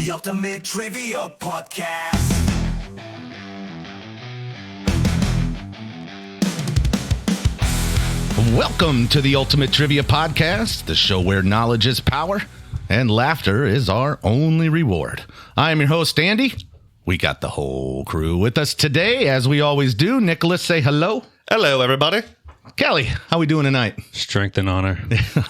The Ultimate Trivia Podcast. Welcome to the Ultimate Trivia Podcast, the show where knowledge is power and laughter is our only reward. I am your host, Andy. We got the whole crew with us today, as we always do. Nicholas, say hello. Hello, everybody. Kelly, how we doing tonight? Strength and honor.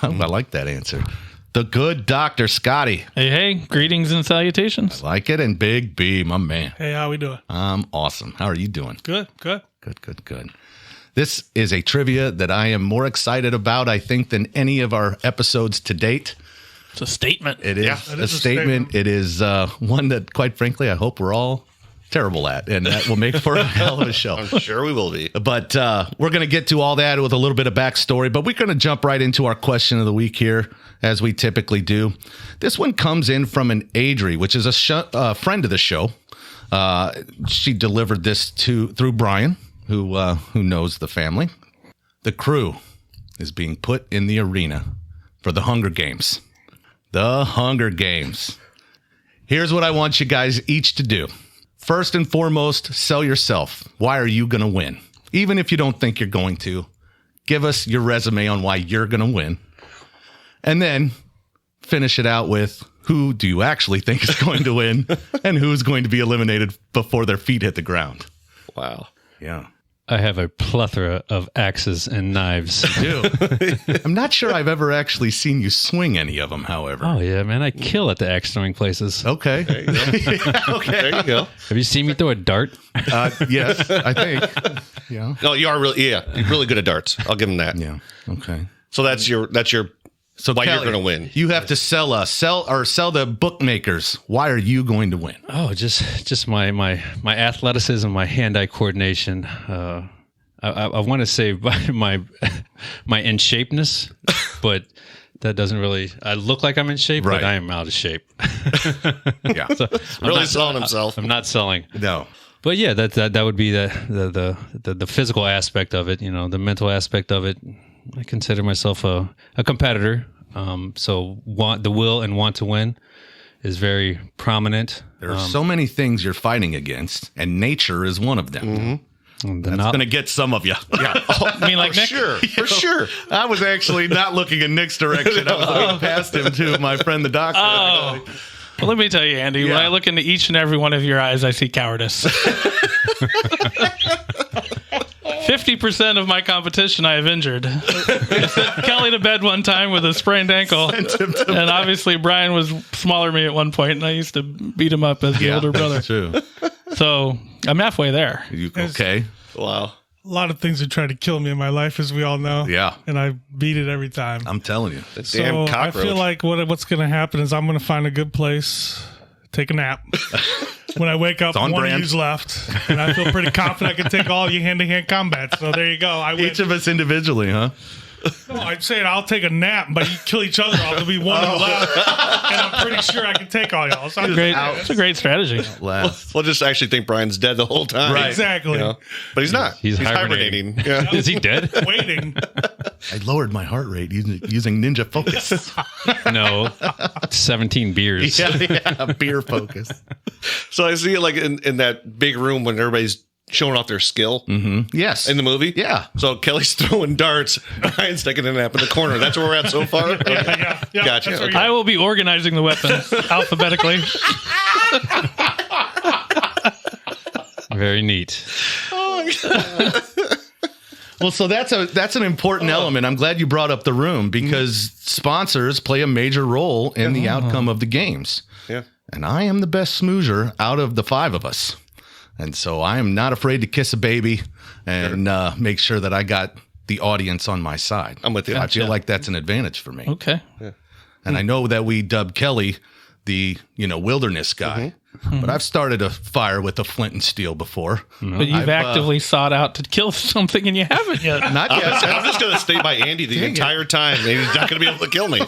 I like that answer. The good Dr. Scotty. Hey, greetings and salutations. Like it. And Big B, my man. Hey, how we doing? I'm awesome. How are you doing? Good. Good. This is a trivia that I am more excited about, I think, than any of our episodes to date. It's a statement. It is a statement. It is one that, quite frankly, I hope we're all terrible at, and that will make for a hell of a show. I'm sure we will be. But we're going to get to all that with a little bit of backstory, but we're going to jump right into our question of the week here, as we typically do. This one comes in from an Adri, which is a friend of the show. She delivered this through Brian, who knows the family. The crew is being put in the arena for the Hunger Games. The Hunger Games. Here's what I want you guys each to do. First and foremost, sell yourself. Why are you going to win? Even if you don't think you're going to, give us your resume on why you're going to win. And then finish it out with who do you actually think is going to win and who's going to be eliminated before their feet hit the ground. Wow. Yeah. I have a plethora of axes and knives. You do. I'm not sure I've ever actually seen you swing any of them, however. Oh, yeah, man. I kill at the axe throwing places. Okay. There you go. Okay. There you go. Have you seen me throw a dart? Yes, I think. Yeah. No, you are you're really good at darts. I'll give him that. Yeah. Okay. So that's your So why Kelly, you're going to win. You have to sell the bookmakers. Why are you going to win? Oh, just my athleticism, my hand-eye coordination. I want to say my in shapeness, but that doesn't really. I look like I'm in shape, Right. but I am out of shape. Yeah. So Really selling himself. I'm not selling. No. But yeah, that would be the physical aspect of it. You know, the mental aspect of it. I consider myself a competitor. So the will and want to win is very prominent. There are so many things you're fighting against, and nature is one of them. Mm-hmm. That's going to get some of you. Yeah. I mean, like Nick? For sure. I was actually not looking in Nick's direction. I was looking past him to my friend, the doctor. Oh. Well, let me tell you, Andy, when I look into each and every one of your eyes, I see cowardice. 50% of my competition I have injured. I sent Kelly to bed one time with a sprained ankle. And obviously Brian was smaller than me at one point, and I used to beat him up as the older brother. That's true. So I'm halfway there. You okay? Wow. A lot of things have tried to kill me in my life, as we all know. Yeah. And I beat it every time. I'm telling you. The So damn I cockroach. feel like what's going to happen is I'm going to find a good place, take a nap. When I wake up, on one brand. of you's left. And I feel pretty confident I can take all of you hand-to-hand combat. So there you go. I win. Each of us individually, huh? No, I'm saying I'll take a nap, but you kill each other off. There'll be one left. And I'm pretty sure I can take all y'all. So It's a great strategy. Last. We'll just actually think Brian's dead the whole time. Right. Exactly. You know? But he's not. He's hibernating. hibernating. Yeah. Is he dead? Waiting. I lowered my heart rate using Ninja Focus. No. 17 beers. Yeah, beer focus. So I see it like in that big room when everybody's showing off their skill Yes. in the movie. Yeah. So Kelly's throwing darts. Brian's taking a nap in the corner. That's where we're at so far. Okay. Yeah. Gotcha. That's Okay. where I will be organizing the weapons alphabetically. Very neat. Well, so that's an important element. I'm glad you brought up the room because sponsors play a major role in the outcome of the games. Yeah. And I am the best smoozer out of the five of us. And so I am not afraid to kiss a baby and make sure that I got the audience on my side. I'm with you. I feel like that's an advantage for me. Okay. And I know that we dubbed Kelly the, wilderness guy. But I've started a fire with a flint and steel before. But you've actively sought out to kill something and you haven't yet. Not yet. I'm just going to stay by Andy the entire time. And he's not going to be able to kill me.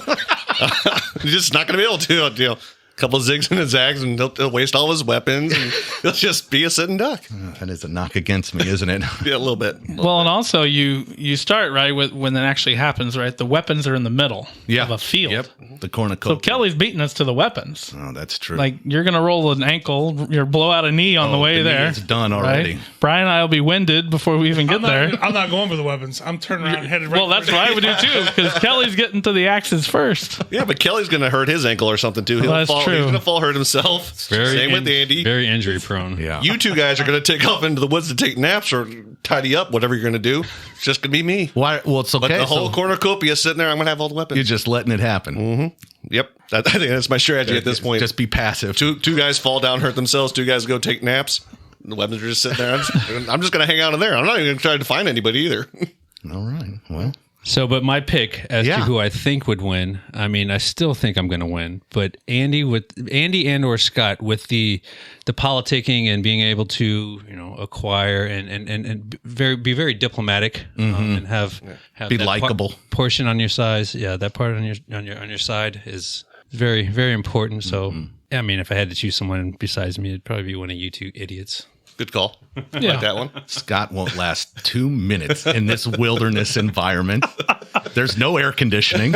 He's just not going to be able to. couple zigs and zags, and he'll waste all his weapons, and he'll just be a sitting duck. That is a knock against me, isn't it? Yeah, a little bit. Well, and also you start right with when that actually happens, right? The weapons are in the middle of a field. Yep. The cornucopia. So Kelly's beating us to the weapons. Oh, that's true. Like you're gonna roll an ankle, you're blow out a knee on the way there. It's done already. Right? Brian and I will be winded before we even get there. I'm not going for the weapons. I'm turning around and headed right. Well, that's what I would do too, because Kelly's getting to the axes first. Yeah, but Kelly's going to hurt his ankle or something too. Well, that's true. He's going to fall hurt himself. Same with Andy. Very injury prone. Yeah. You two guys are going to take off into the woods to take naps or tidy up, whatever you're going to do. It's just going to be me. Why? Well, it's okay. But the whole cornucopia sitting there, I'm going to have all the weapons. You're just letting it happen. Yep. I think that's my strategy at this point. Just be passive. Two guys fall down, hurt themselves. Two guys go take naps. The weapons are just sitting there. I'm just going to hang out in there. I'm not even going to try to find anybody either. All right. Well. So, but my pick as to who I think would win, I mean, I still think I'm going to win. But Andy and or Scott with the politicking and being able to acquire and be very diplomatic and have Be that likable. portion on your side. Yeah, that part on your side is very, very important. So, I mean, if I had to choose someone besides me, it'd probably be one of you two idiots. Good call. Like that one. Scott won't last 2 minutes in this wilderness environment. There's no air conditioning.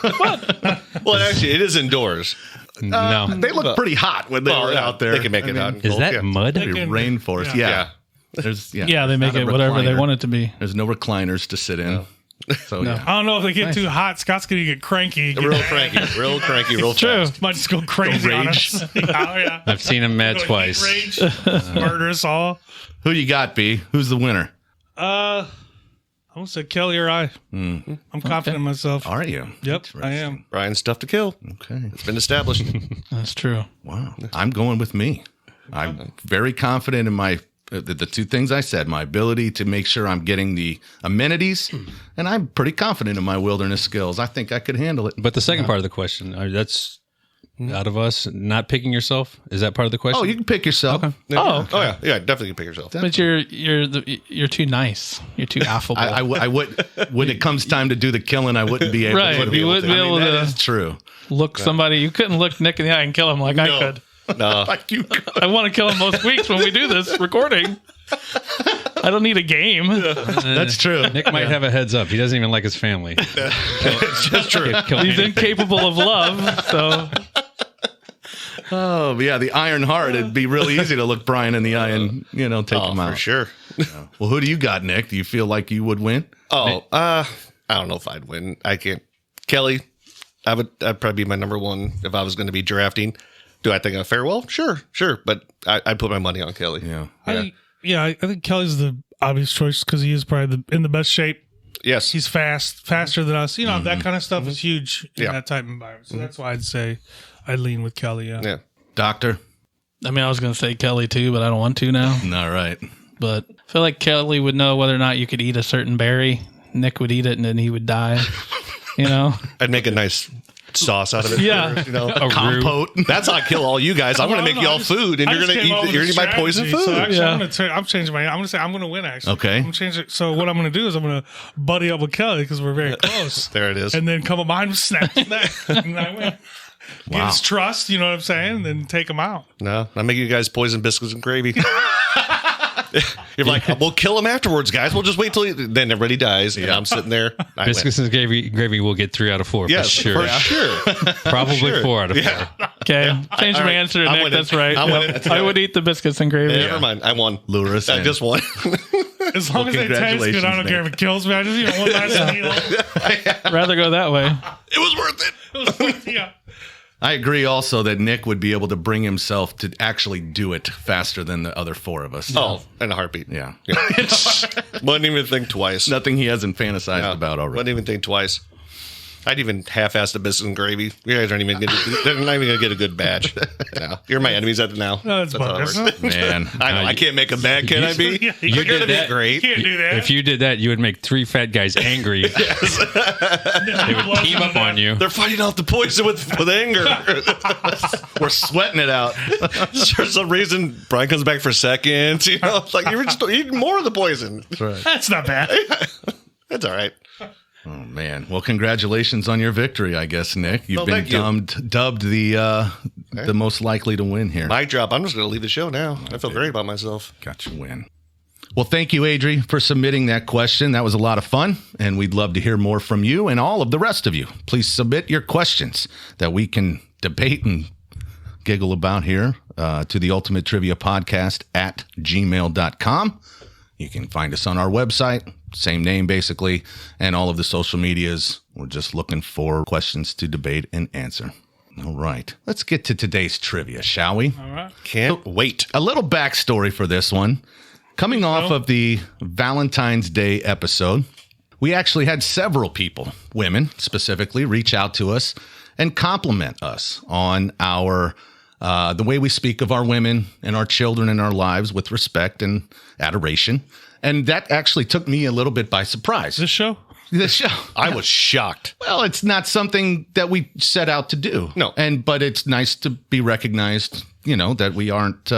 Well, actually, it is indoors. No. They look pretty hot when they're out there. They can make it hot. and Is cold. that mud? Rainforest? Yeah. There's They make not a it whatever they recliner. want it to be. There's no recliner to sit in. So yeah. I don't know if they get too hot. Scott's gonna get cranky. Real cranky, real True. fast. Might just go crazy on us. Yeah. I've seen him mad Go twice. heat rage, murder us all. Who you got, B? Who's the winner? I'm gonna say Kelly or I. I'm confident in myself. Are you? Yep, I am. Brian's stuff to kill. Okay. It's been established. That's true. Wow. I'm going with me. I'm very confident in my the two things I said, my ability to make sure I'm getting the amenities, and I'm pretty confident in my wilderness skills. I think I could handle it. But the second part of the question, that's out of us not picking yourself. Is that part of the question? Oh, you can pick yourself. Oh, Oh yeah, definitely can pick yourself. but you're too nice. You're too affable. I would when it comes time to do the killing, I wouldn't be able Right. to. You wouldn't be able to- That is true. look somebody. You couldn't look Nick in the eye and kill him like I could. No, Like you could. I want to kill him most weeks when we do this recording. I don't need a game. That's true. Nick might have a heads up. He doesn't even like his family. it's just true. He's incapable of love. So Oh, yeah, the Iron Heart. It'd be really easy to look Brian in the eye and take him out. For sure. Well, who do you got, Nick? Do you feel like you would win? Oh, I don't know if I'd win. I can't. Kelly, I'd probably be my number one if I was going to be drafting. Do I think I'm fair? Well, sure, but I'd put my money on Kelly. Yeah. I think Kelly's the obvious choice because he is probably in the best shape. Yes, He's faster than us. That kind of stuff is huge in that type of environment. So that's why I'd say I'd lean with Kelly. yeah. Doctor? I mean, I was going to say Kelly too, but I don't want to now. All right. But I feel like Kelly would know whether or not you could eat a certain berry. Nick would eat it and then he would die. I'd make a nice sauce out of it. Yeah. A Compote. That's how I kill all you guys. I'm going to make you all food, and you're going to eat my poison food. So actually, Yeah. I'm changing I'm going to say I'm going to win. Actually, Okay. I'm changing it. So what I'm going to do is I'm going to buddy up with Kelly because we're very close. There it is. And then come up behind him, snap his neck, and I win. Get his trust, you know what I'm saying? And then take him out. No, I'm making you guys poison biscuits and gravy. You're like, we'll kill him afterwards, guys. We'll just wait till then everybody dies, and I'm sitting there. I Biscuits win. and gravy will get 3 out of 4 Yes, for sure. Probably 4 out of 4. Okay. Change All my right. answer to I'm Nick. winning. That's right. I'm winning. I would eat the biscuits and gravy. Never mind. I won. Lure us I in. just won. As long as they taste good, I don't care if it kills me. I just eat one last meal. Rather go that way. It was worth it. Yeah. I agree also that Nick would be able to bring himself to actually do it faster than the other 4 of us. Oh, in a heartbeat. Yeah. Wouldn't even think twice. Nothing he hasn't fantasized about already. Wouldn't even think twice. I'd even half-ass the biscuits and gravy. You guys aren't even they're not even going to get a good batch. No, you're my enemies at the now. No, that's how it bogus. works. Man. I know. I can't make them mad, can I be? Yeah, You're going to be that. great. Can't do that. If you did that, you would make 3 fat guys angry. They would team up on you. They're fighting off the poison with anger. We're sweating it out. For some reason, Brian comes back for seconds. It's like you were just eating more of the poison. That's right. That's not bad. That's all right. Oh man! Well, congratulations on your victory, I guess, Nick. You've been thank you. dubbed the most likely to win here. My job. I'm just going to leave the show now. I feel great about myself. Got you win. Well, thank you, Adri, for submitting that question. That was a lot of fun, and we'd love to hear more from you and all of the rest of you. Please submit your questions that we can debate and giggle about here to the Ultimate Trivia Podcast at gmail.com. You can find us on our website, same name basically, and all of the social medias. We're just looking for questions to debate and answer. All right, let's get to today's trivia, shall we? All right. Can't wait. A little backstory for this one. Coming off of the Valentine's Day episode, we actually had several people, women specifically, reach out to us and compliment us on our the way we speak of our women and our children in our lives with respect and adoration. And that actually took me a little bit by surprise. This show? The show. I was shocked. Well, it's not something that we set out to do. No. But it's nice to be recognized, that we aren't,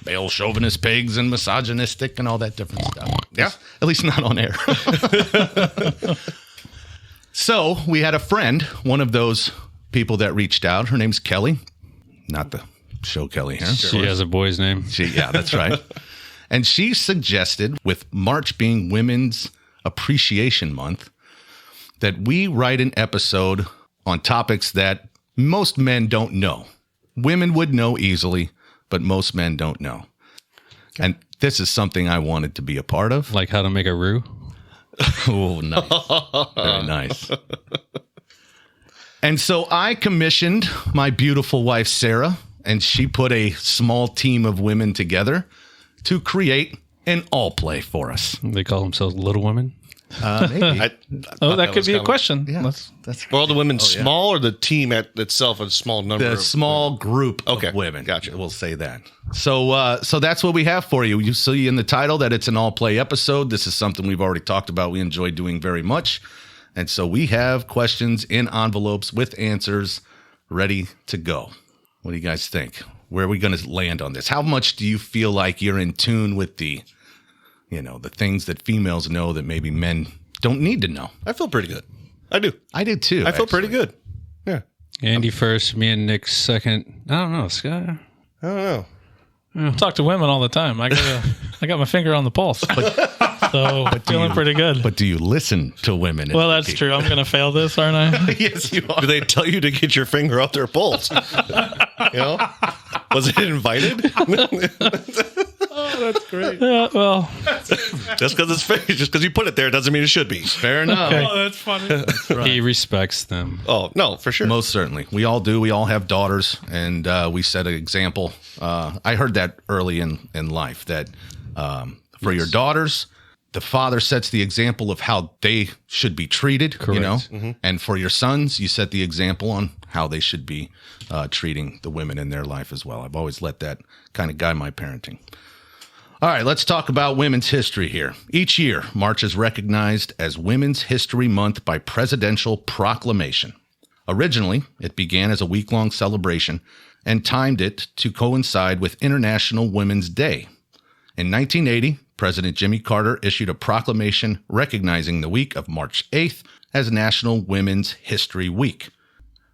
male chauvinist pigs and misogynistic and all that different stuff. Yeah. At least not on air. So we had a friend, one of those people that reached out. Her name's Kelly. Not the show Kelly here. She has a boy's name. Yeah, that's right. And she suggested, with March being Women's Appreciation Month, that we write an episode on topics that most men don't know. Women would know easily, but most men don't know. And this is something I wanted to be a part of. Like how to make a roux. Oh, nice. Very nice. And so I commissioned my beautiful wife, Sarah, and she put a small team of women together to create an all play for us. They call themselves Little Women. Maybe. That could be a question. Yeah, Let's- that's Were all the women small or the team itself a small number? the of small group Okay, of women. gotcha. We'll say that. So that's what we have for you. You see in the title that it's an all play episode. This is something we've already talked about. We enjoy doing very much. And so we have questions in envelopes with answers ready to go. What do you guys think? Where are we going to land on this? How much do you feel like you're in tune with the things that females know that maybe men don't need to know? I feel pretty good. I do. I did too. I feel pretty actually. good. Yeah. Andy first, me and Nick second. I don't know, Scott. I don't know. talk to women all the time. I got my finger on the pulse. So feeling pretty good. But do you listen to women? Well, that's true. I'm going to fail this, aren't I? Yes, you are. Do they tell you to get your finger up their pulse? Was it invited? That's great. Yeah, well, Just because it's fake, just because you put it there doesn't mean it should be. Fair enough. Oh, that's funny. He respects them. Oh, no, for sure. Most certainly. We all do. We all have daughters, and we set an example. I heard that early in life, that for your daughters, the father sets the example of how they should be treated, Correct. And for your sons, you set the example on how they should be treating the women in their life as well. I've always let that kind of guide my parenting. All right, let's talk about women's history here. Each year, March is recognized as Women's History Month by presidential proclamation. Originally, it began as a week-long celebration and timed it to coincide with International Women's Day. In 1980, President Jimmy Carter issued a proclamation recognizing the week of March 8th as National Women's History Week.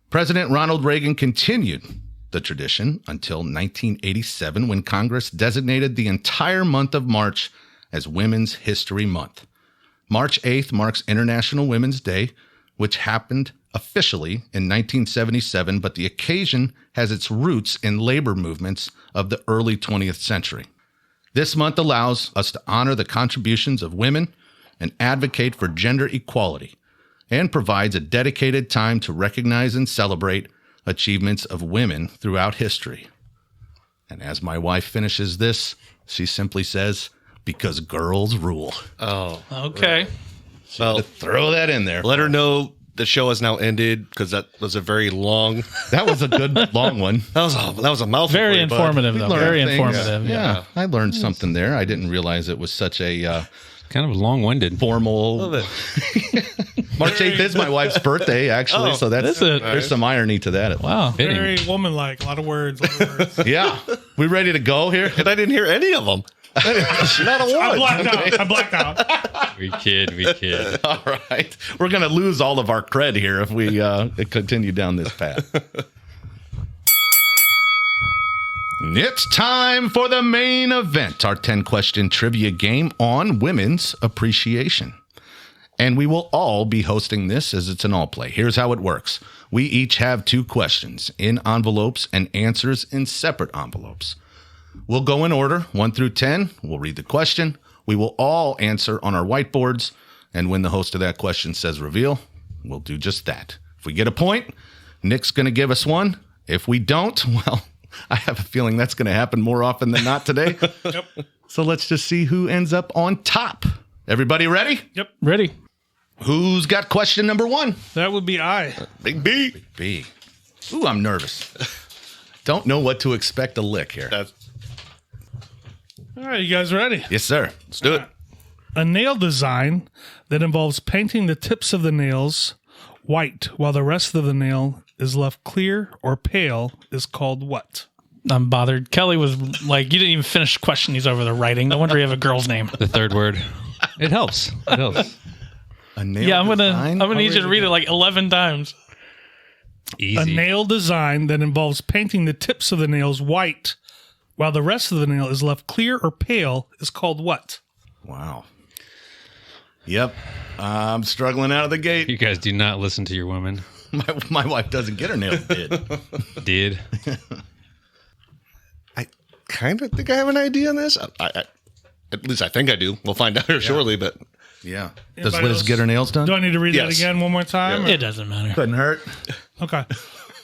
President Ronald Reagan continued the tradition until 1987, when Congress designated the entire month of March as Women's History Month. March 8th marks International Women's Day, which happened officially in 1977, but the occasion has its roots in labor movements of the early 20th century. This month allows us to honor the contributions of women and advocate for gender equality, and provides a dedicated time to recognize and celebrate achievements of women throughout history. And as my wife finishes this, she simply says, because girls rule. Oh, okay. well, Throw that in there. let her know the show has now ended because that was a very long. That was a good long one. That was a mouthful. Very for you, bud. informative, though. Learned Very things. informative. Yeah, I learned something there. I didn't realize it was such a Kind of long-winded. formal. Love it. March 8th is my wife's birthday, actually. Oh, so that's is it? there's some irony to that. Wow. Fitting. Very woman-like. A lot of words. A lot of words. Yeah. We ready to go here? And I didn't hear any of them. Not a I one. blacked out. I blacked out. We kid. All right. We're going to lose all of our cred here if we continue down this path. It's time for the main event, our 10-question trivia game on women's appreciation. And we will all be hosting this as it's an all play. Here's how it works. We each have 2 questions in envelopes and answers in separate envelopes. We'll go in order, 1 through 10. We'll read the question. We will all answer on our whiteboards. And when the host of that question says reveal, we'll do just that. If we get a point, Nick's going to give us one. If we don't, well, I have a feeling that's going to happen more often than not today. Yep. So let's just see who ends up on top. Everybody ready? Yep. Ready? Who's got question number 1? That would be I. Big B. B. Ooh, I'm nervous. Don't know what to expect a lick here. All right, you guys ready? Yes, sir. Let's do it. A nail design that involves painting the tips of the nails white while the rest of the nail is left clear or pale is called what? I'm bothered. Kelly was like, you didn't even finish the question. He's over there writing. No wonder you have a girl's name. The third word. It helps. A nail Yeah, I'm design? gonna need you to read it like 11 times. Easy. A nail design that involves painting the tips of the nails white while the rest of the nail is left clear or pale is called what? Wow. Yep. I'm struggling out of the gate. You guys do not listen to your women. My wife doesn't get her nails did. Did. I kind of think I have an idea on this. I at least I think I do. We'll find out here shortly, but Yeah. Does Anybody Liz else? get her nails done? Do I need to read that Yes. again one more time? It doesn't matter. Couldn't hurt. Okay.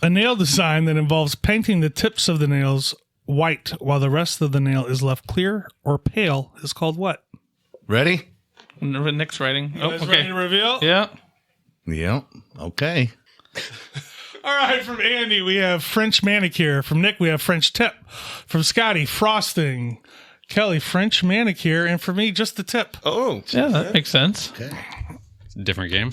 A nail design that involves painting the tips of the nails white while the rest of the nail is left clear or pale is called what? Ready? Nick's writing. Oh, Guys ready to okay. reveal? Yeah. Yep. Okay. All right, from Andy, we have French manicure. From Nick, we have French tip. From Scotty, frosting. Kelly, French manicure. And for me, just the tip. oh, Yeah, that makes sense. Okay. Different game.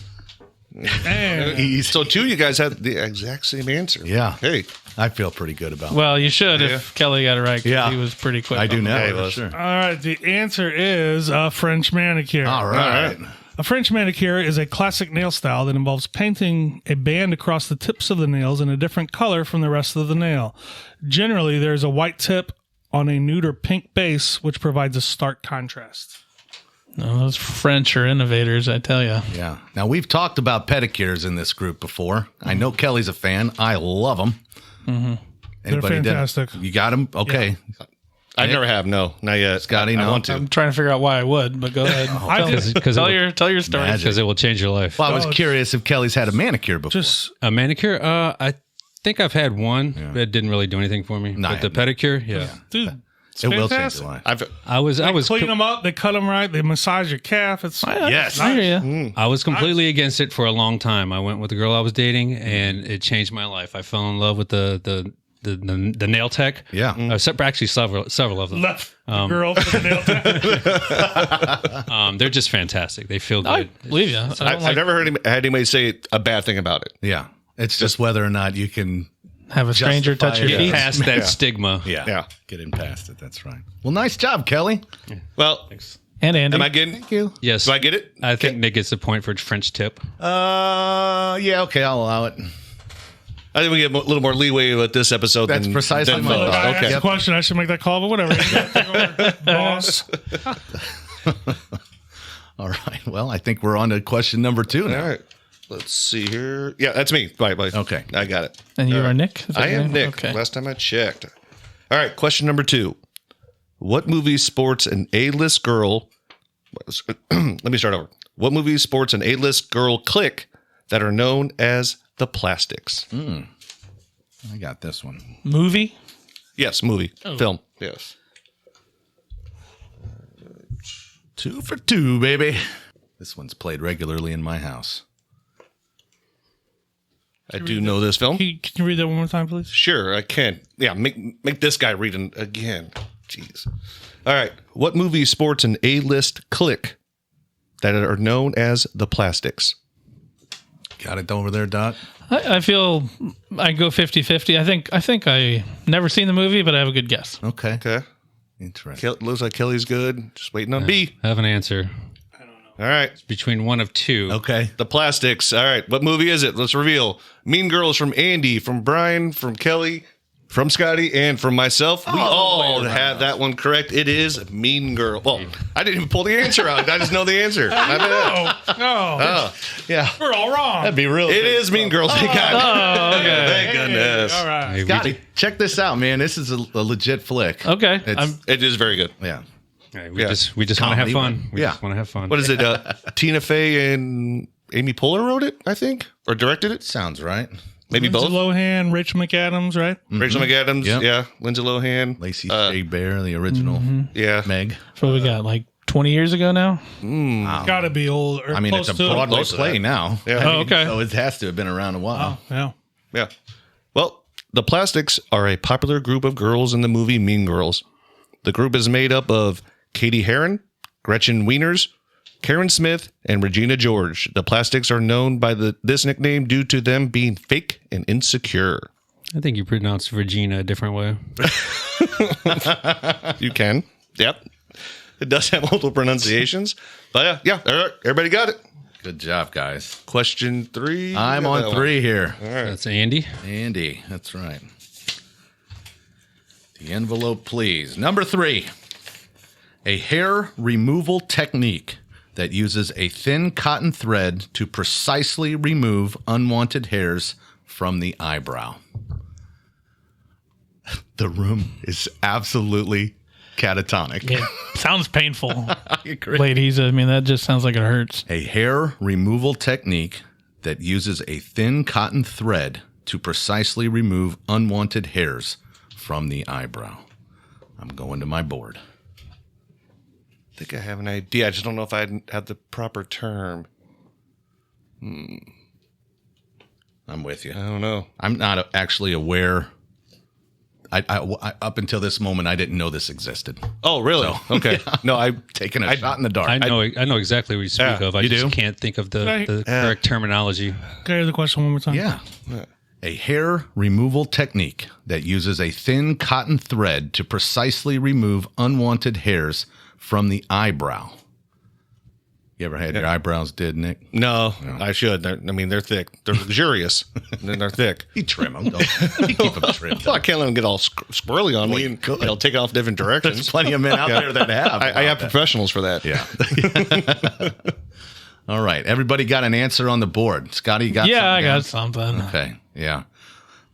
And Easy. so 2 of you guys had the exact same answer. Yeah. Hey, I feel pretty good about Well, you should if Kelly got it right. 'Cause Yeah. He was pretty quick. I do on now. he for was. sure. all right, the answer is a French manicure. All right. A French manicure is a classic nail style that involves painting a band across the tips of the nails in a different color from the rest of the nail. Generally, there's a white tip on a nude or pink base, which provides a stark contrast. No, those French are innovators, I tell you. Yeah. Now, we've talked about pedicures in this group before. I know Kelly's a fan. I love them. Mm-hmm. They're fantastic. You got them? Okay. I never have. No, not yet. Scotty, I no? want to. I'm trying to figure out why I would, but go ahead. I just, tell your story. Magic. Because it will change your life. Well, I was Oh, curious if Kelly's had a manicure before. just A manicure? I think I've had one. But it didn't really do anything for me. No, I But the haven't. pedicure, yeah. dude, it's it will change fantastic. your life. I've I was Clean them up, they cut them right, they massage your calf. It's Yes. I hear you. I was completely against it for a long time. I went with the girl I was dating, and it changed my life. I fell in love with the nail tech. Yeah. Actually, several of them. left the girl for the nail tech. They're just fantastic. They feel I good. believe you. I've never had anybody say a bad thing about it. Yeah. It's just whether or not you can, have a stranger touch your Justify it. feet. Past that stigma. Yeah. get in past it. That's right. Well, nice job, Kelly. Well, And Andy. am I getting? You. Yes. Do I get it? I think Nick gets a point for French tip. Yeah, okay, I'll allow it. I think we get a little more leeway with this episode. That's than, precisely than my most. thought. I asked Okay. the question, I should make that call, but whatever. You gotta take over, boss. All right. Well, I think we're on to question number 2 now. All right. Let's see here. Yeah, that's me. Bye. Okay. I got it. and you are Nick? Is that I your am name? Nick. Okay. Last time I checked. All right. Question number 2. What movie sports an A-list girl? Let me start over. What movie sports an A-list girl clique that are known as the Plastics? I got this one. Movie? Yes, movie, film. Yes. 2 for 2, baby. This one's played regularly in my house. I do know this film. Can you read that one more time, please? Sure, I can. Yeah, make this guy read it again. Jeez. All right. What movie sports an A-list clique that are known as the Plastics? Got it over there, Doc? I feel I go 50-50. I think I never seen the movie, but I have a good guess. Okay. Okay. Interesting. Looks like Kelly's good. Just waiting on B. I have an answer. All right. Between one of two. Okay. The Plastics. All right. What movie is it? Let's reveal. Mean Girls from Andy, from Brian, from Kelly, from Scotty, and from myself. We all have that one correct. It is Mean Girl. Well, I didn't even pull the answer out. I just know the answer. Oh, Yeah. we're all wrong. That'd be real. It is Mean Girls. Thank God. Oh, okay. Thank goodness. All right. Hey, we Scotty, ju- check this out, man. This is a legit flick. Okay. It's- It is very good. Yeah. hey, Yeah. we just want to have Comedy fun. one. We Yeah. just want to have fun. What is it? Tina Fey and Amy Poehler wrote it, I think, or directed it. Sounds right. Maybe Lindsay both. Lohan, Rachel McAdams, right? Rachel McAdams. Yep. Yeah. Lindsay Lohan. Lacey Shea Bear, the original Yeah. Meg. So we got like 20 years ago now. Got to be old. Or I mean, close it's a to it. Broadway Close to play that. now. Yeah. I Oh, mean, okay. So it has to have been around a while. Yeah. Yeah. Well, the Plastics are a popular group of girls in the movie Mean Girls. The group is made up of Katie Heron, Gretchen Wieners, Karen Smith, and Regina George. The Plastics are known by this nickname due to them being fake and insecure. I think you pronounced Regina a different way. You can. Yep. It does have multiple pronunciations. But yeah, all right, everybody got it. Good job, guys. Question 3. I'm You got that on one. 3 here. That's Andy. Andy, that's right. The envelope, please. Number 3. A hair removal technique that uses a thin cotton thread to precisely remove unwanted hairs from the eyebrow. The room is absolutely catatonic. It sounds painful. I agree. Ladies, I mean, that just sounds like it hurts. A hair removal technique that uses a thin cotton thread to precisely remove unwanted hairs from the eyebrow. I'm going to my board. I think I have an idea. I just don't know if I had the proper term. I'm with you. I don't know. I'm not actually aware. I up until this moment, I didn't know this existed. Oh, really? Okay. No, I Taking a shot in the dark. I know exactly what you speak Yeah, of. I you just do? can't think of the Right. correct terminology. Can I hear the question one more time? Yeah. A hair removal technique that uses a thin cotton thread to precisely remove unwanted hairs from the eyebrow. You ever had your eyebrows did, Nick? no, I should. They're thick. They're luxurious. And they're thick. You trim them. Don't you keep them trimmed. Well, I can't let them get all squirrely on me you and could. they'll take off different directions. There's plenty of men out there that have. I have professionals for that. Yeah. All right. Everybody got an answer on the board. Scotty, you got Yeah, something I down? got something. Okay. Yeah.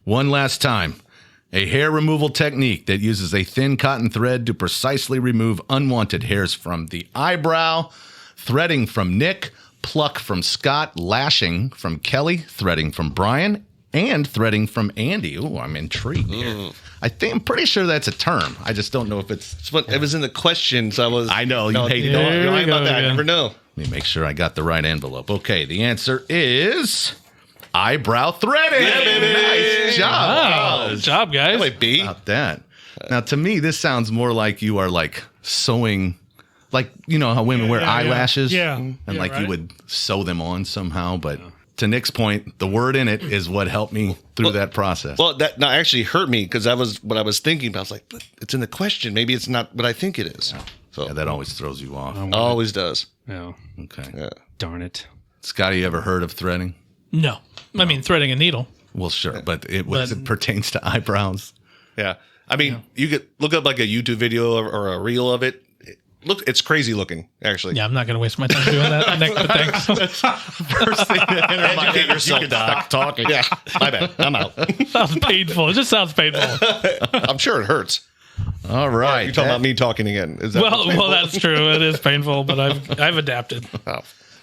One last time. A hair removal technique that uses a thin cotton thread to precisely remove unwanted hairs from the eyebrow. Threading from Nick, pluck from Scott, lashing from Kelly, threading from Brian, and threading from Andy. Ooh, I'm intrigued here. I'm pretty sure that's a term. I just don't know if it's. It was in the question, so I was. I know, you hate it. Don't There lie we go about that. I again. never know. Let me make sure I got the right envelope. Okay, the answer is eyebrow threading. Nice job. Oh, good job, guys. Like B. About that. Now, to me, this sounds more like you are like sewing, like, you know how women wear yeah, eyelashes? yeah. And Yeah, like you right. would sew them on somehow. But to Nick's point, the word in it is what helped me through that process. Well, that actually hurt me because that was what I was thinking. But I was like, but it's in the question. Maybe it's not what I think it is. So Yeah, that always throws you off. always does. Yeah. Okay. Yeah. Darn it. Scotty, you ever heard of threading? No. I mean, threading a needle. Well, sure. But it pertains to eyebrows. Yeah. I mean, you could look up like a YouTube video or a reel of it. It's crazy looking, actually. Yeah, I'm not going to waste my time doing that. Nick, but thanks. First thing that entered my head, you could stop talking. Yeah. My bad. I'm out. Sounds painful. It just sounds painful. I'm sure it hurts. All right. You're talking about me talking again. Is that Well, that's true. It is painful, but I've adapted.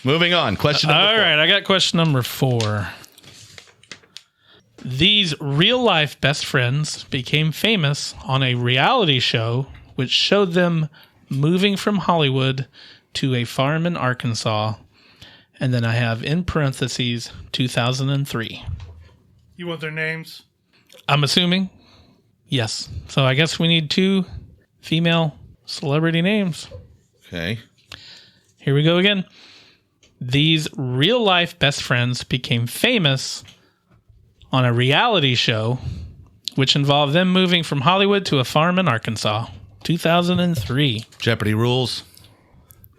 Moving on. Question number All 4. right, I got question number 4. These real-life best friends became famous on a reality show which showed them moving from Hollywood to a farm in Arkansas. And then I have in parentheses 2003. You want their names? I'm assuming. Yes. So I guess we need 2 female celebrity names. Okay. Here we go again. These real-life best friends became famous on a reality show which involved them moving from Hollywood to a farm in Arkansas. 2003. Jeopardy rules.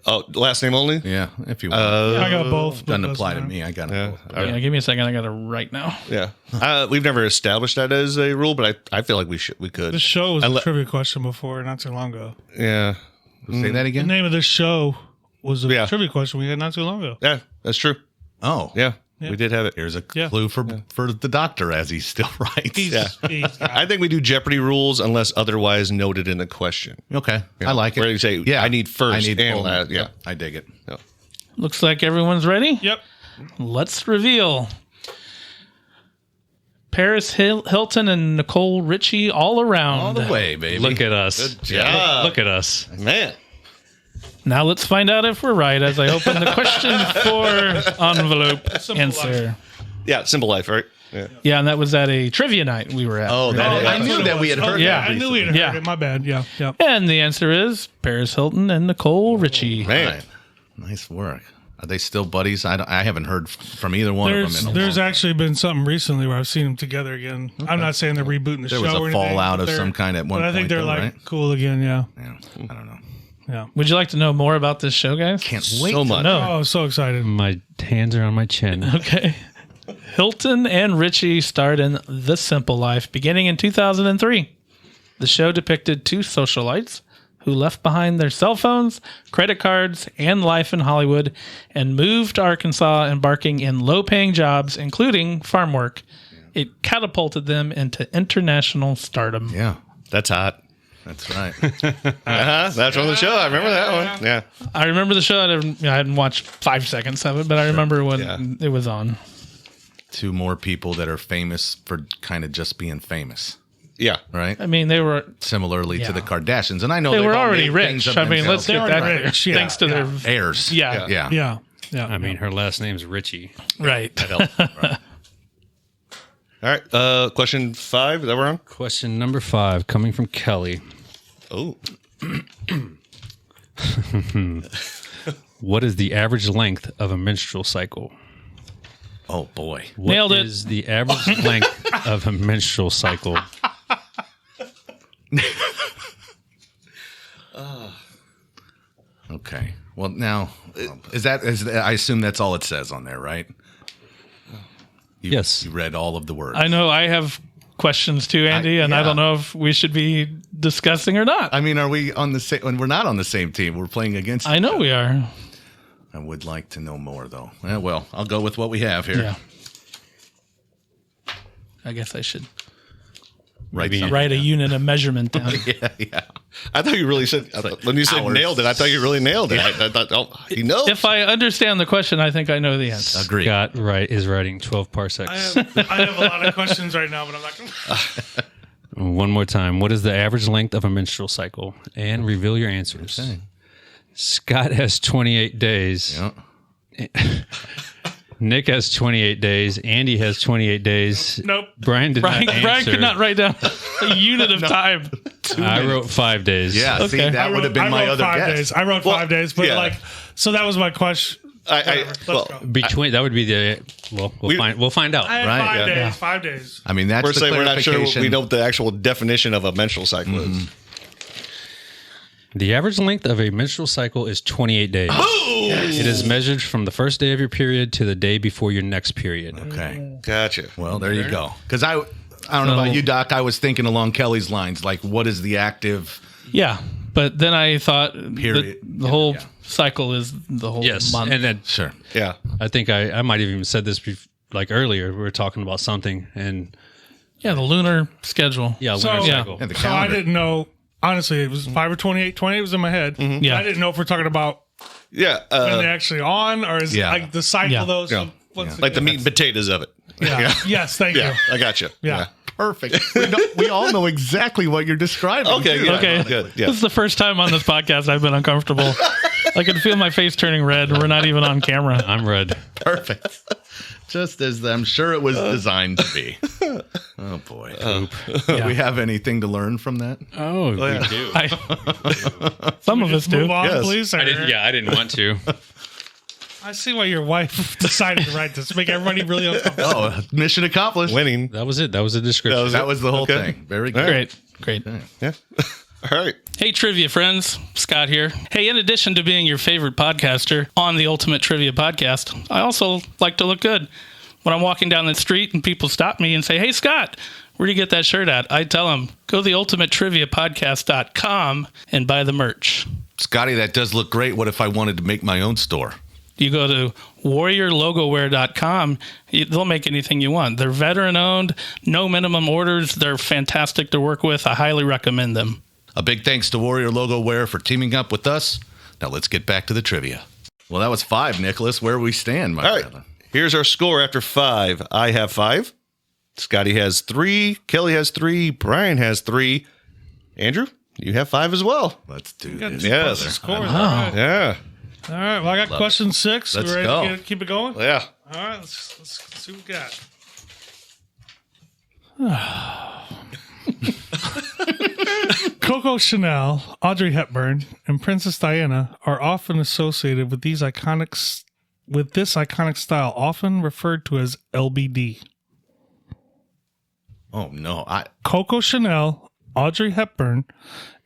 Oh, last name only? Yeah, if you want. I got both. but Doesn't doesn't apply to matter. me. I got Yeah. it. Yeah, give me a second. I got it right now. Yeah. We've never established that as a rule, but I feel like we could. This show was a Unle- trivia question before, not too long ago. Yeah. Say that The again. name of this show was a Yeah. trivia question we had not too long ago. Yeah, that's true. Oh, Yeah. We did have it. Here's a Yeah. clue for the doctor as he still writes. Yeah. He's got I think we do Jeopardy rules unless otherwise noted in the question. Okay, I like it. Where you say, I need first and full- last. Yeah. Yep, I dig it. Looks like everyone's ready. Yep. Let's reveal. Paris Hilton and Nicole Richie all around. All the way, baby. Look at us. Good job. Look at us. Man. Now let's find out if we're right as I open the question for envelope answer. Yeah, simple life, right? Yeah. Yeah, and that was at a trivia night we were at. Oh, that that's I knew what it that we had was. heard. yeah. that I knew we had recently. heard Yeah. it. My bad. Yeah. Yeah. And the answer is Paris Hilton and Nicole Richie. Man. Right. Nice work. Are they still buddies? I haven't heard from either one of them. In a There's long actually been something recently where I've seen them together again. I'm not saying they're rebooting the There show was a or anything, fallout but of they're- some kind at one But I think point, they're though, like right? cool again. Yeah. Yeah, I don't know. Yeah. Would you like to know more about this show, guys? Can't wait. So much. No. Oh, I'm so excited. My hands are on my chin. Okay. Hilton and Richie starred in The Simple Life beginning in 2003. The show depicted two socialites who left behind their cell phones, credit cards, and life in Hollywood and moved to Arkansas, embarking in low-paying jobs, including farm work. It catapulted them into international stardom. Yeah, That's hot. that's right. That's from the show. I remember that one. Yeah. I remember the show. I hadn't watched 5 seconds of it, but I remember when Yeah. it was on. Two more people that are famous for kind of just being famous, Yeah. right? I mean, they were Similarly to Yeah. the Kardashians, and I know they they've were all already made things rich. of I mean, let's themselves. get They that were clear. rich, yeah, Thanks to their heirs. yeah. Yeah. Yeah. Yeah. I mean, her last name's Richie. Right. All right. Question 5. Is that we're on? Question number 5, coming from Kelly. Oh. What is the average length of a menstrual cycle? Oh boy. What Nailed it. is the average length of a menstrual cycle? Okay. Well, now is I assume that's all it says on there, right? Yes. You read all of the words. I know I have questions too, Andy, and I yeah. don't know if we should be discussing or not. I mean, are we on the same? When we're not on the same team, we're playing against. I know we are. I would like to know more, though. Well, I'll go with what we have here. Yeah. I guess I should Right. Maybe- write a unit of measurement down. Yeah. I thought you really said, when you said hours. nailed it, I thought you really nailed it. I thought, oh, he knows. If I understand the question, I think I know the answer. Agree. Scott is writing 12 parsecs. I have a lot of questions right now, but I'm not going to. One more time. What is the average length of a menstrual cycle? And reveal your answers. Okay. Scott has 28 days. Yeah. Nick has 28 days. Andy has 28 days. Nope. Brian did Brian, not answer. Brian could not write down a unit of time. I wrote 5 days. Yeah. See, Okay. that would have been my other 5 guess. days. I wrote 5 days, but yeah. so that was my question. Let's well, go. Between that would be the we'll find out. I had Right, 5 yeah. days. Yeah. 5 days. I mean, that's we're the saying we're not sure clarification. we know what the actual definition of a menstrual cycle is. The average length of a menstrual cycle is 28 days. It is measured from the first day of your period to the day before your next period. Okay. Gotcha. Well, there you go. Because I don't know about you, Doc. I was thinking along Kelly's lines, like, what is the active? Yeah, but then I thought Period. the whole cycle is the whole Yes, month. and then Sure. Yeah. I think I might have even said this like earlier. We were talking about something, and yeah, the lunar schedule. yeah, So, lunar yeah. cycle. And the So I calendar. didn't know. Honestly, it was 5 or 28. 28 was in my head. Yeah. I didn't know if we're talking about Yeah. when they're actually on or is Yeah. like the cycle Yeah. though. So Yeah. what's Like the meat and potatoes of it. Yeah. Yes, thank Yeah. you. I got you. Yeah. Perfect. We all know exactly what you're describing. Okay. too. Good. Okay. Good. Yeah. This is the first time on this podcast I've been uncomfortable. I can feel my face turning red. We're not even on camera. I'm red. Perfect. Just as I'm sure it was designed to be. Oh boy. Do we have anything to learn from that? Oh, we do. Some of us do. Move on, Yes. please. I didn't want to. I see why your wife decided to write this. Make everybody really uncomfortable. Oh, mission accomplished. Winning. That was it. That was the description. That was the whole Okay. thing. Very good. Great. Yeah. All right. Hey, trivia friends. Scott here. Hey, in addition to being your favorite podcaster on the Ultimate Trivia Podcast, I also like to look good. When I'm walking down the street and people stop me and say, hey, Scott, where do you get that shirt at? I tell them, go to the ultimatetriviapodcast.com and buy the merch. Scotty, that does look great. What if I wanted to make my own store? You go to warriorlogoware.com. They'll make anything you want. They're veteran owned, no minimum orders. They're fantastic to work with. I highly recommend them. A big thanks to Warrior Logo Wear for teaming up with us. Now let's get back to the trivia. Well, that was 5, Nicholas. Where we stand, my All right. brother? Here's our score after 5. I have 5. Scotty has 3. Kelly has 3. Brian has 3. Andrew, you have 5 as well. Let's do Got this. Yes. the scores. All right. Yeah. All right. Well, I got question 6. Let's We ready go. to keep it going? Yeah. All right. Let's see what we got. Coco Chanel, Audrey Hepburn, and Princess Diana are often associated with this iconic style, often referred to as LBD. Oh, no. Coco Chanel, Audrey Hepburn,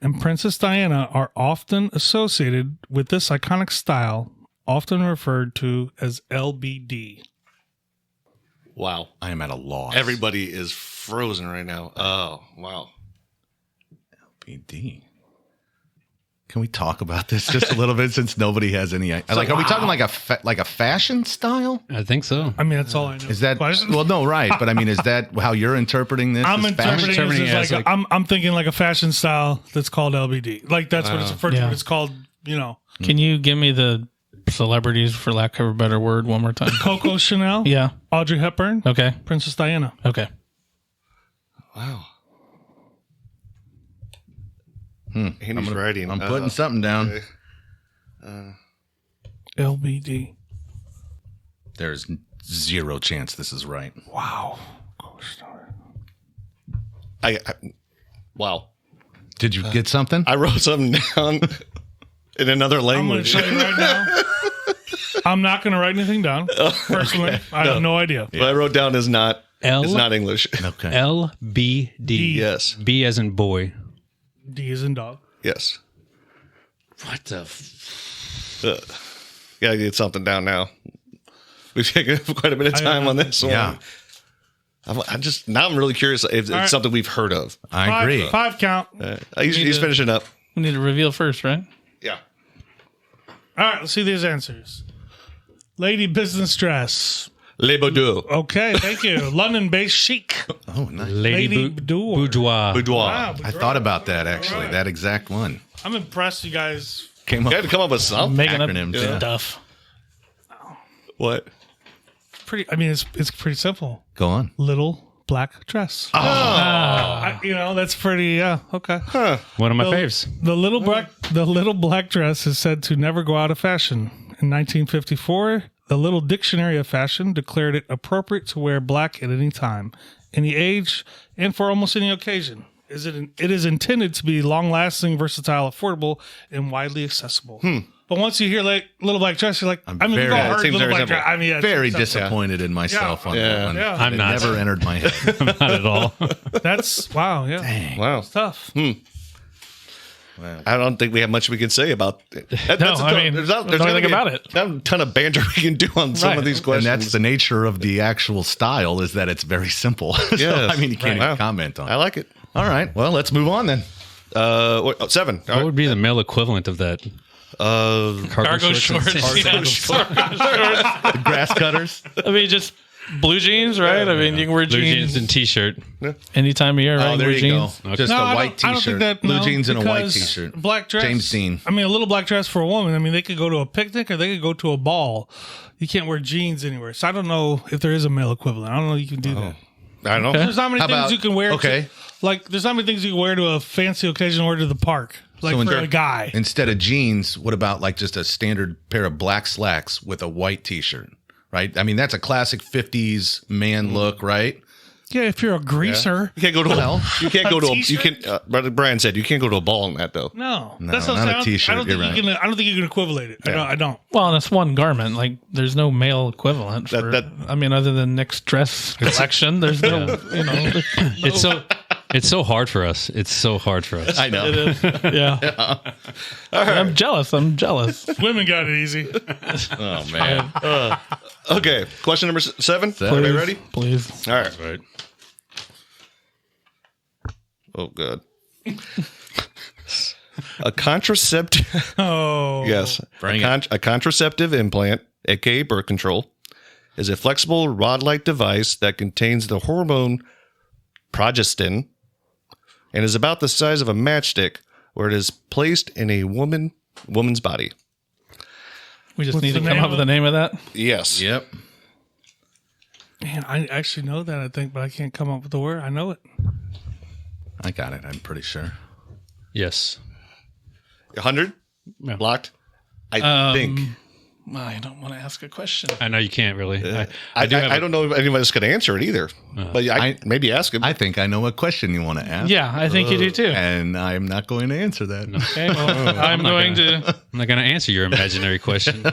and Princess Diana are often associated with this iconic style, often referred to as LBD. Wow. I am at a loss. Everybody is frozen right now. Oh, wow. LBD. Can we talk about this just a little bit since nobody has any? Are we talking like a fashion style? I think so. I mean, that's all I know. Is that Question? well? No, right. But I mean, is that how you're interpreting this? I'm as fashion? interpreting it as as I'm thinking like a fashion style that's called LBD. Like that's what it's referred to. Yeah. It's called, Can you give me the celebrities, for lack of a better word, one more time? Coco Chanel, Yeah. Audrey Hepburn, Okay. Princess Diana. Okay. Wow. Andy's writing. I'm putting something down. LBD. There's zero chance this is right. Wow. Wow. Did you get something? I wrote something down in another I'm going to language. tell you right now. I'm not going to write anything down. Personally, I have no idea. What I wrote down is not English. Okay. LBD. Yes. B as in boy. D is in dog. Yes. What the? Gotta get something down now. We've taken quite a bit of time on this one. Yeah, I'm really curious if it's something we've heard of. I agree. 5 count. He's finishing up. We need to reveal first, right? Yeah. All right, let's see these answers. Lady business dress. Le Boudoir. Okay, thank you. London-based chic. Oh, nice. Lady Boudoir. Boudoir. Wow, I thought about that actually. Right. That exact one I'm impressed you guys. came up. You had to come up with something. Making Acronyms, up yeah. stuff. What? Pretty. I mean, it's pretty simple. Go on. Little black dress. That's pretty. Yeah. Okay. One of my faves. The little black dress is said to never go out of fashion. In 1954, the Little Dictionary of Fashion declared it appropriate to wear black at any time, any age, and for almost any occasion. It is intended to be long-lasting, versatile, affordable, and widely accessible. But once you hear like little black dress, you're like, we've all it heard seems little very black simple. dress. I mean, Very it's disappointed in myself on Yeah. that one. Yeah. I'm It not. never entered my head. Not at all. That's wow. Yeah, Wow. tough. I don't think we have much we can say about it. I mean, there's don't gotta think be about it. Not a ton of banter we can do on some Right. of these And questions. that's the nature of the actual style is that it's very simple. So, Yes. I mean, you can't Right. even comment on I it. like it. All right. Well, let's move on then. 7. All What would be the male equivalent of that? right. Cargo shorts. The grass cutters. I mean, just blue jeans, right? I mean, you can wear Blue jeans jeans and t-shirt. any time of year, right? Oh, there Wear you go. jeans. Just No, a I white don't t-shirt. think that, Blue no, jeans and a white because t-shirt. Black dress. James Dean. I mean, a little black dress for a woman. I mean, they could go to a picnic or they could go to a ball. You can't wear jeans anywhere. So I don't know if there is a male equivalent. I don't know if you can do that. I don't know. There's not many How things about- you can wear. okay. There's not many things you can wear to a fancy occasion or to the park. Like So for a guy. Instead of jeans, what about like just a standard pair of black slacks with a white t-shirt? Right? I mean, that's a classic 50s man look, right? Yeah, if you're a greaser. You can't go to you can't go to a, you t-shirt? can Brother Brian said you can't go to a ball in that though. No, No, that's what not I'm a saying. t-shirt, I don't you're think right. you can. I don't think you can equivalent it. I don't. Well, and it's one garment. Like, there's no male equivalent for. That- I mean, other than Nick's dress collection, there's no. It's so It's so hard for us. It's so hard for us. I know. It is. Yeah. I'm jealous. Women got it easy. Oh man. Okay, question number 7. Please, Everybody ready? Please. All right. Right. Oh, good. A contraceptive. Oh. Yes. Bring A contraceptive implant, aka birth control, is a flexible rod-like device that contains the hormone progestin and is about the size of a matchstick, where it is placed in a woman's body. We just What's need to the come name up with the name of that. Yes. Yep. Man, I actually know that, I think, but I can't come up with the word. I know it. I got it. I'm pretty sure. Yes. 100? Yeah. Blocked? I think. I don't want to ask a question. I know you can't really. I do have a- don't know if anybody's going to answer it either. But maybe ask him. I think I know what question you want to ask. Yeah, I think you do too. And I'm not going to answer that. Okay, well, I'm going to. I'm not going to answer your imaginary question.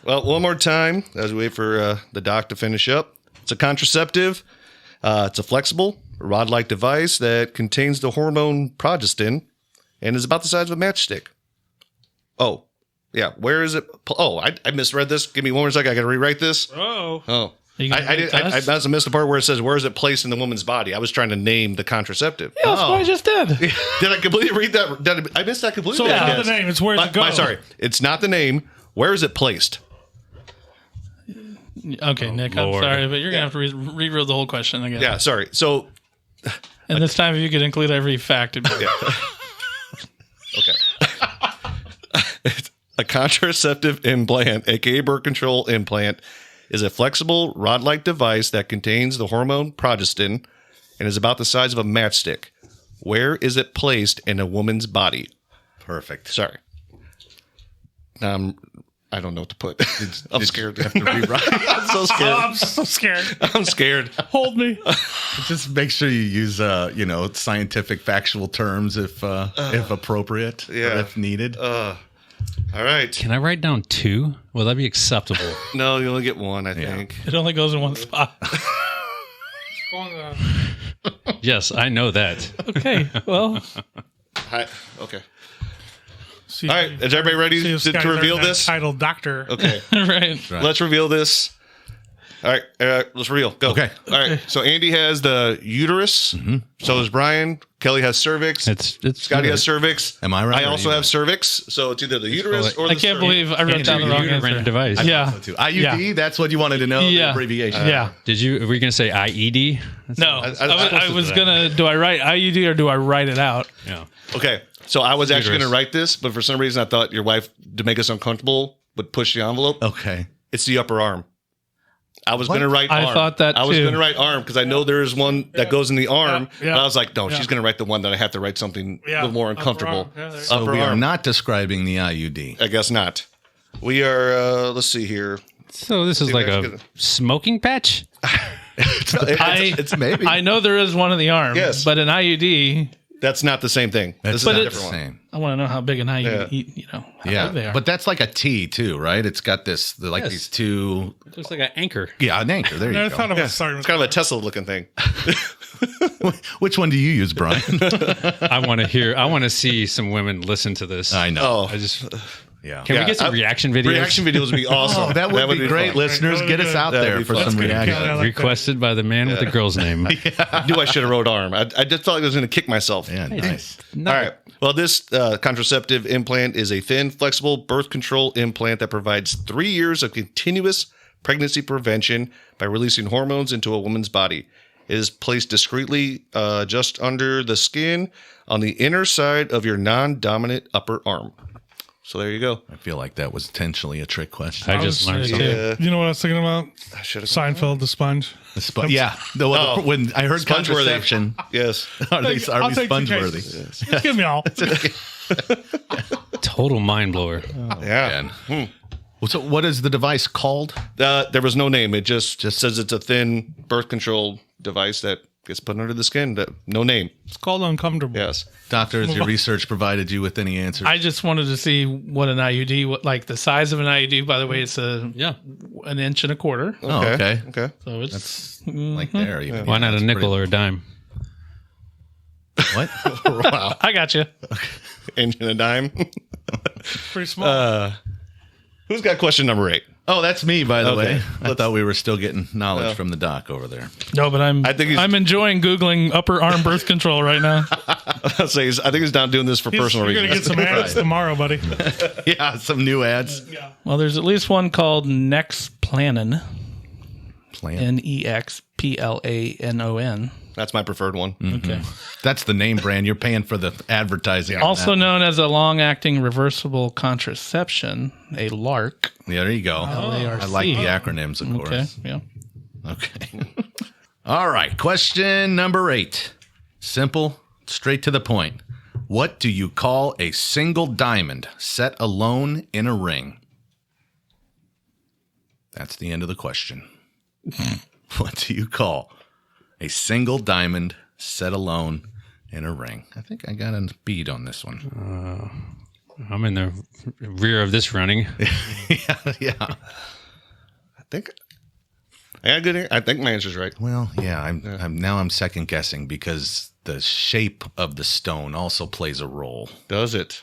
Well, one more time as we wait for the doc to finish up. It's a contraceptive. It's a flexible, rod-like device that contains the hormone progestin and is about the size of a matchstick. Oh, yeah. Where is it? Oh, I misread this. Give me one more second. I got to rewrite this. Oh. Oh. You gonna I read must this? have missed the part where it says, where is it placed in the woman's body? I was trying to name the contraceptive. Yeah, that's what I just did. Did I completely read that? I missed that completely? So it's I not guess. the name, it's where it goes. Sorry. It's not the name. Where is it placed? Okay, Nick, I'm Lord. sorry, but you're gonna have to reread the whole question again. Yeah, sorry. So, And this time, if you could include every fact, it'd be okay. A contraceptive implant, aka birth control implant, is a flexible rod-like device that contains the hormone progestin and is about the size of a matchstick. Where is it placed in a woman's body? Perfect. Sorry. I don't know what to put. I'm scared. You have to rewrite. I'm so Oh, scared. I'm so scared. I'm scared. Hold me. Just make sure you use scientific factual terms if appropriate or Yeah. if needed. All right. Can I write down 2? Will that be acceptable? No, you only get one, I think. It only goes in one spot. Yes, I know that. Okay, well, Okay. See, All right. Is everybody ready see if to Sky's reveal earned that this? title doctor. Okay. right. Let's reveal this. All right. Let's reveal. Go. Okay. All right. So Andy has the uterus. So does Brian. Kelly has cervix. It's Scotty has cervix. Am I right I or also you? have cervix. So it's either the uterus or the I can't cervix. believe I wrote down the wrong uterine answer. device. Yeah. IUD, that's what you wanted to know, the Yeah. abbreviation. Yeah. Were you going to say IED? No, I was gonna. Do I write IUD or do I write it out? Yeah. Okay. So I was actually Uterus. going to write this, but for some reason I thought your wife, to make us uncomfortable, would push the envelope. Okay. It's the upper arm. I was going to write I arm. thought that I was too. going to write arm because I know there is one that goes in the arm. Yeah. But I was like, no, she's going to write the one that I have to write something a little more upper uncomfortable. arm. Yeah, there you go. So Upper we are arm. not describing the IUD. I guess not. We are, let's see here. So this is like that's a good. smoking patch? It's maybe. I know there is one in the arm. Yes. But an IUD, That's not the same thing. This is but a it's different one. same. I want to know how big an IUD. How big they Yeah, are. but that's like a T too, right? It's got these two. It looks like an anchor. Yeah, an anchor. There I you thought go. it was starting It's kind of a Tesla looking thing. Which one do you use, Brian? I want to see some women listen to this. I know. Oh, I just Yeah. Can we get some reaction videos? Reaction videos would be awesome. Oh, that would be great, fun. listeners. That would Get be us good. out That'd there be for fun. some That's good. reaction. Yeah, I like Requested by the man with the girl's name. I knew I should have wrote arm. I just thought I was going to kick myself. Yeah, nice. All right. Well, this contraceptive implant is a thin, flexible birth control implant that provides 3 years of continuous pregnancy prevention by releasing hormones into a woman's body. It is placed discreetly just under the skin on the inner side of your non-dominant upper arm. So there you go. I feel like that was intentionally a trick question. I just learned too. something. You know what I was thinking about? I should have. Seinfeld, the sponge. Yeah. When I heard Sponge-worthy. contraception, Yes. are we I'll take 2 sponge-worthy? cases. Just give me all. Total mind blower. Yeah. Man. So what is the device called? There was no name. It just says it's a thin birth control device that gets put under the skin. No name. It's called uncomfortable. Yes. Doctor, has your research provided you with any answers? I just wanted to see what an IUD, like the size of an IUD. By the way, it's an inch and a quarter. Oh, okay. Okay. So it's Like there. Even. Why not a That's nickel pretty- or a dime? What? Wow. I got you. Inch and a dime. Pretty small. Who's got question number 8? Oh, that's me, by the Okay. way. I thought we were still getting knowledge from the doc over there. No, but I think he's- I'm enjoying Googling upper arm birth control right now. I think he's not doing this for personal You're going to reasons. get some ads tomorrow, buddy. Yeah, some new ads. Well, there's at least one called Nexplanon. Plan. Nexplanon. That's my preferred one. Okay. That's the name brand. You're paying for the advertising. on Also that. known as a long-acting reversible contraception, a LARC. Yeah, there you go. LARC. I like the acronyms, of Okay. course. Yeah. Okay. All right. Question number 8. Simple, straight to the point. What do you call a single diamond set alone in a ring? That's the end of the question. What do you call a single diamond set alone in a ring? I think I got a bead on this one. I'm in the rear of this running. Yeah. I think I think my answer's right. Well, yeah. I'm second guessing because the shape of the stone also plays a role Does it?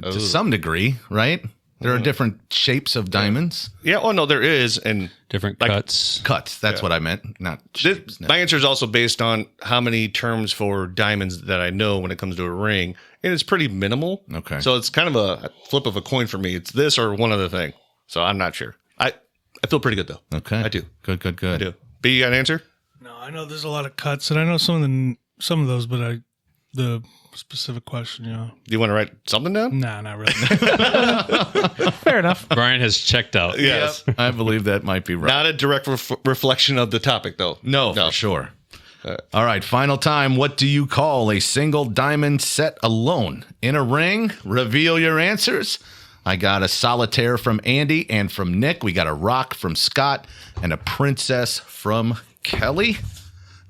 to some degree, right? There are different shapes of diamonds. Yeah. Oh no, there is, and Different Like- cuts. Cuts. That's what I meant. Not shapes. No. my answer is also based on how many terms for diamonds that I know when it comes to a ring, and it's pretty minimal. Okay. So it's kind of a flip of a coin for me. It's this or one other thing. So I'm not sure. I feel pretty good though. Okay. I do. Good. I do. B, you got an answer? No, I know there's a lot of cuts, and I know some of those, but the specific question, Do you want to write something down? nah, not really. Fair enough. Brian has checked out. Yes. I believe that might be right. Not a direct reflection of the topic though. No, for sure. All right, final time. What do you call a single diamond set alone in a ring? Reveal your answers. I got a solitaire from Andy and from Nick. We got a rock from Scott and a princess from Kelly.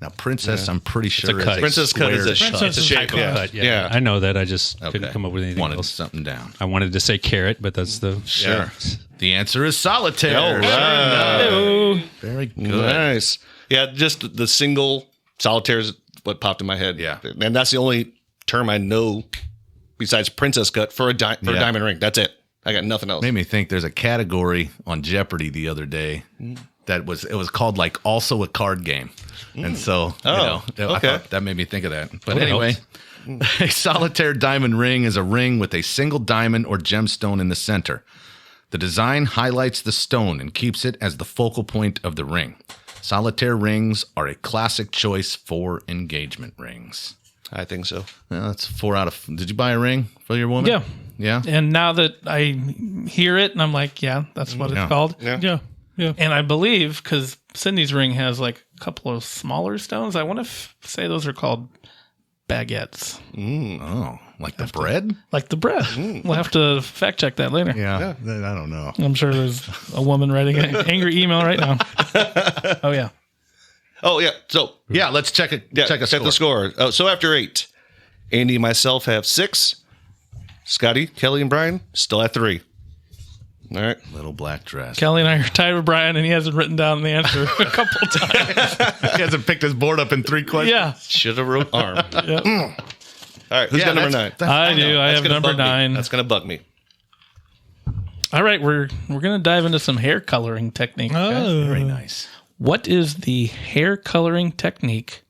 Now, princess, I'm pretty sure a cut. Princess cut is a square cut. It's a shape. Type of Yeah. cut, Yeah. I know that. I just Okay. couldn't come up with anything Wanted else. something down. I wanted to say carrot, but that's the Sure. The answer is solitaire. All right. Oh, Very good. Nice. Yeah, just the single solitaire is what popped in my head. Yeah. And that's the only term I know besides princess cut for a diamond ring. That's it. I got nothing else. Made me think there's a category on Jeopardy the other day that was called like also a card game. And so, I okay. thought that made me think of that. But that anyway, a solitaire diamond ring is a ring with a single diamond or gemstone in the center. The design highlights the stone and keeps it as the focal point of the ring. Solitaire rings are a classic choice for engagement rings. I think so. Well, that's 4 out of. Did you buy a ring for your woman? Yeah. Yeah. and now that I hear it, and I'm like, yeah, that's what Yeah. it's called. yeah. And I believe because Cindy's ring has like a couple of smaller stones, I want to say those are called baguettes, Oh, like the bread? like the bread. We'll have to fact check that later. Yeah. I don't know. I'm sure there's a woman writing an angry email right now. Oh yeah. Oh, yeah. So, Yeah, let's check it. yeah, check the score. So after 8, Andy and myself have 6. Scotty, Kelly, and Brian still at 3. All right. Little black dress. Kelly and I are tied with Brian, and he hasn't written down the answer a couple of times. He hasn't picked his board up in 3 questions. Yeah. Should have wrote arm. All Yeah. right. Who's got number 9? I do. I have gonna number bug me. 9. That's going to bug me. All right, we're gonna dive into some hair coloring technique. guys. Oh, Very nice. What is the hair coloring technique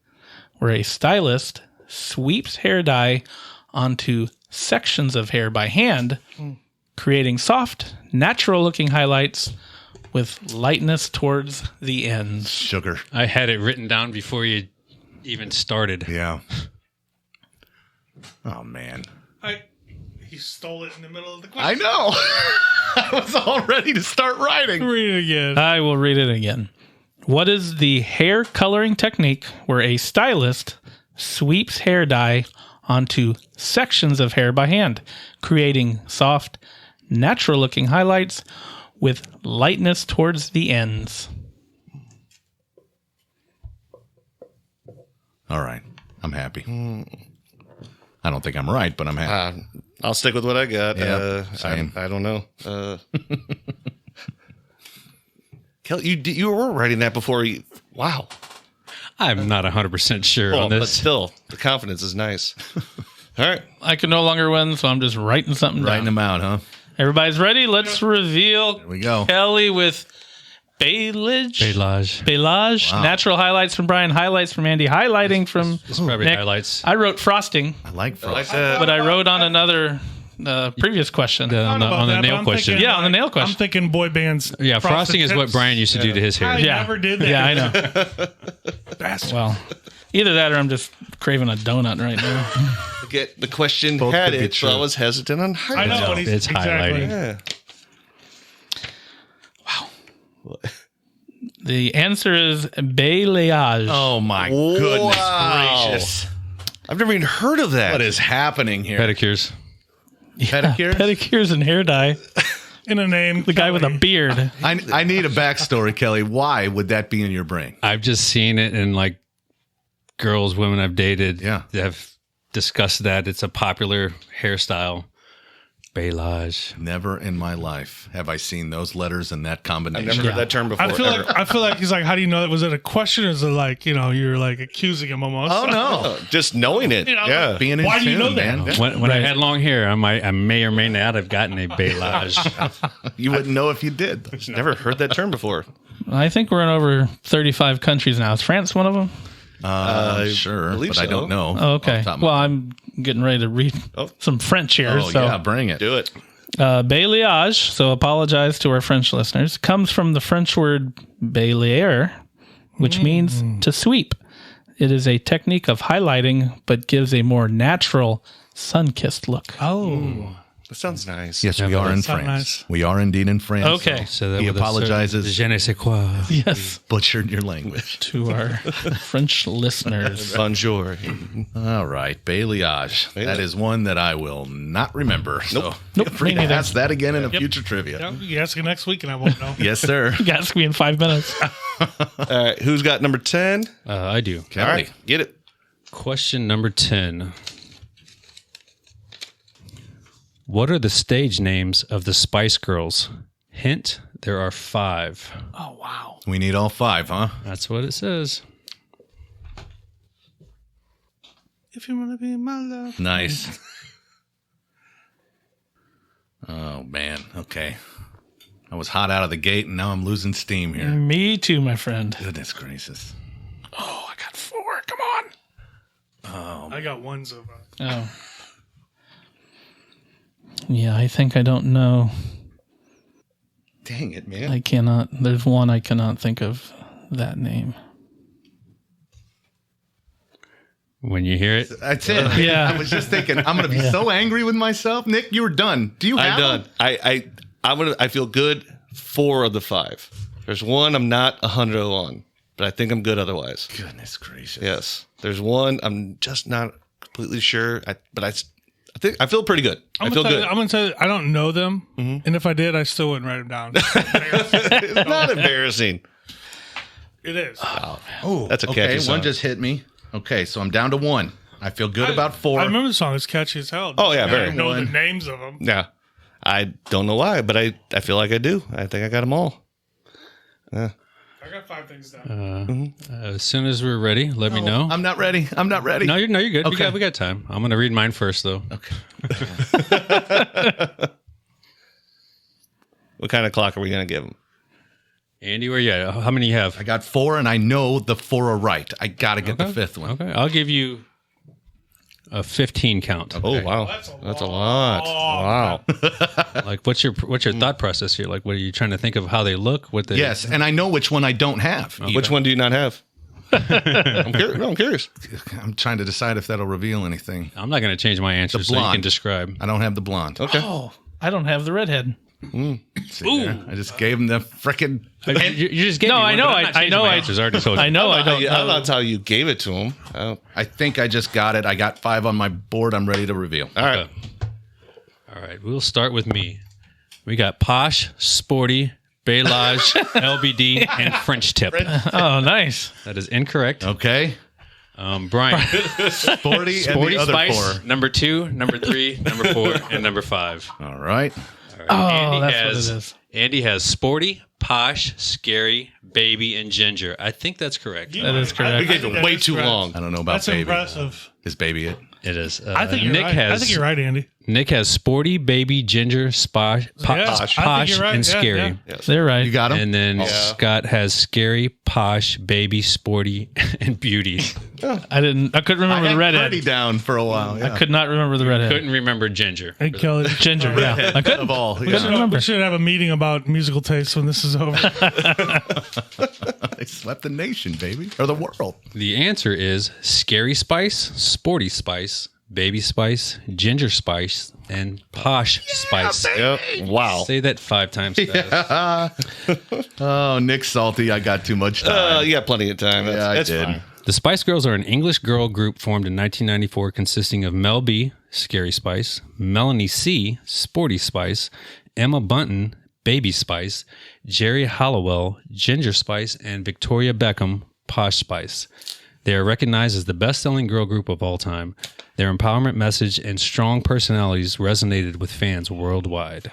where a stylist sweeps hair dye onto sections of hair by hand, creating soft, natural-looking highlights with lightness towards the ends? Sugar. I had it written down before you even started. Yeah. Oh, man. he stole it in the middle of the question. I know. I was all ready to start writing. Read it again. I will read it again. What is the hair coloring technique where a stylist sweeps hair dye onto sections of hair by hand, creating soft, natural-looking highlights with lightness towards the ends? All right. I'm happy. I don't think I'm right, but I'm happy. I'll stick with what I got. Yeah, same. I don't know. Kelly, you were writing that before you. Wow. I'm not 100% sure Well, on but this. still, the confidence is nice. All right. I can no longer win, so I'm just writing something Writing down. them out, huh? Everybody's ready? Let's reveal Here we go. Kelly with Bailage. Beilage. Natural highlights from Brian, highlights from Andy, highlighting from It's probably Nick. highlights. I wrote frosting, I like I like frost. that. but I wrote on another previous question. On the, About on the that, but nail I'm question. thinking, Yeah, on the nail question. I'm thinking boy bands. Yeah, frosting is what tips. Brian used to do to his hair. I Yeah. never did that. Yeah, I know. Well, either that or I'm just craving a donut right now. Get the question Both had could be it, so I true. was hesitant on I highlights. know what he's It's highlighting. Yeah. The answer is balayage. Oh my goodness Wow. gracious! I've never even heard of that. What is happening here? Pedicures. Pedicure? Pedicures and hair dye. in a name. The guy with a beard. I need a backstory, Kelly. Why would that be in your brain? I've just seen it in like girls, women I've dated Yeah. that have discussed that it's a popular hairstyle. Bailage. Never in my life have I seen those letters in that I've combination. never heard that term before. ever. I feel like he's like, how do you know that? Was it a question? Or is it like, you're like accusing him almost? Oh no! Oh, just knowing it. Yeah. Being in Why do you tune, know that? man. When I had long hair, I may or may not have gotten a bailage. You wouldn't know if you did. Never heard that term before. I think we're in over 35 countries now. Is France one of them? Sure, believe but I so. don't know. Oh, off okay. the top of my Well, head. I'm getting ready to read some French here. Oh so. yeah, bring it. Do it. Balayage, so apologize to our French listeners, comes from the French word balayer, which means to sweep. It is a technique of highlighting, but gives a more natural, sun-kissed look. Oh. That sounds nice. Yes, we are in sounds France. nice. We are indeed in France. Okay. So that He with a certain apologizes. Je ne sais quoi. Yes, Butchered your language. to our French listeners. Bonjour. All right, balayage. That is one that I will not remember. So Nope, feel free me to neither. ask that again in a future trivia. Yeah, you ask me next week and I won't know. Yes, sir. You ask me in 5 minutes. All right. Who's got number 10? I do. All Kelly. right. Get it. Question number 10. What are the stage names of the Spice Girls? Hint, there are 5. Oh, wow. We need all 5, huh? That's what it says. If you want to be my love. Nice. Oh, man. Okay. I was hot out of the gate, and now I'm losing steam here. Me too, my friend. Goodness gracious. Oh, I got 4. Come on. I got ones of. Oh. Yeah, I think I don't know. Dang it, man. I cannot. There's one I cannot think of that name. When you hear it, That's it. Yeah. I was just thinking, I'm going to be so angry with myself. Nick, you were done. Do you have I'm done. them? I feel good 4 of the 5. There's one I'm not 100 on, but I think I'm good otherwise. Goodness gracious. Yes. There's one I'm just not completely sure, but I think I feel pretty good. I feel good. I'm gonna tell you, I don't know them, and if I did, I still wouldn't write them down. It's not embarrassing. It is. Oh, That's a okay. catchy song. One just hit me. Okay, so I'm down to 1. I feel good about 4. I remember the song. It's catchy as hell. Oh, yeah, I very. don't know the One. names of them. Yeah. I don't know why, but I feel like I do. I think I got them all. I got 5 things down. as soon as we're ready, let me know. I'm not ready. I'm not ready. No, you're good. Okay. We got time. I'm going to read mine first, though. Okay. What kind of clock are we going to give them? Andy, where you at? How many you have? I got 4, and I know the 4 are right. I got to get the 5th one. Okay, I'll give you a 15 count. Oh, wow. That's a lot. Wow. Like, what's your thought process here? Like, what are you trying to think of how they look? What they Yes, and I know which one I don't have. Which one do you not have? I'm curious. No, I'm curious. I'm trying to decide if that'll reveal anything. I'm not going to change my answer so you blonde. can describe. I don't have the blonde. Okay. Oh, I don't have the redhead. See there? I just gave him the frickin' You just gave No, me one, I know, but I'm not I changing know, my I- answers. I already told you. I know I don't I'm know. not how you gave it to him. Oh, I think I just got it. I got 5 on my board. I'm ready to reveal. all right. All right, we'll start with me. We got Posh, Sporty, Bailage, LBD, and French Tip. Oh, nice. That is incorrect. Okay. Brian, 40 and Sporty the other Spice, 4. number 2, number 3, number 4, and number 5. All right. All Oh, that's what it is. Andy has sporty, posh, scary, baby, and ginger. I think that's correct. That is We correct. gave it way too long. I don't know about That's baby. impressive. Is baby it? It is. I think you're Nick right. has. I think you're right, Andy. Nick has sporty, baby, ginger, posh, I think you're right. and Yeah, scary. yeah. They're right. You got him? And then Scott has scary, posh, baby, sporty, and beauty. I couldn't remember the redhead. Pretty down for a while. Yeah. I could not remember the redhead. Couldn't remember ginger. Hey, Kelly. Ginger, yeah. I couldn't. Of all, We yeah. should have a meeting about musical tastes when this is over. They swept the nation, baby, or the world. The answer is scary spice, sporty spice, baby spice, ginger spice, and posh spice. Yep. Wow. Say that 5 times fast. Oh, Nick Salty, I got too much time. You got plenty of time. That's I did. fine. The Spice Girls are an English girl group formed in 1994 consisting of Mel B, Scary Spice, Melanie C, Sporty Spice, Emma Bunton, Baby Spice, Jerry Halliwell, Ginger Spice, and Victoria Beckham, Posh Spice. They are recognized as the best-selling girl group of all time. Their empowerment message and strong personalities resonated with fans worldwide.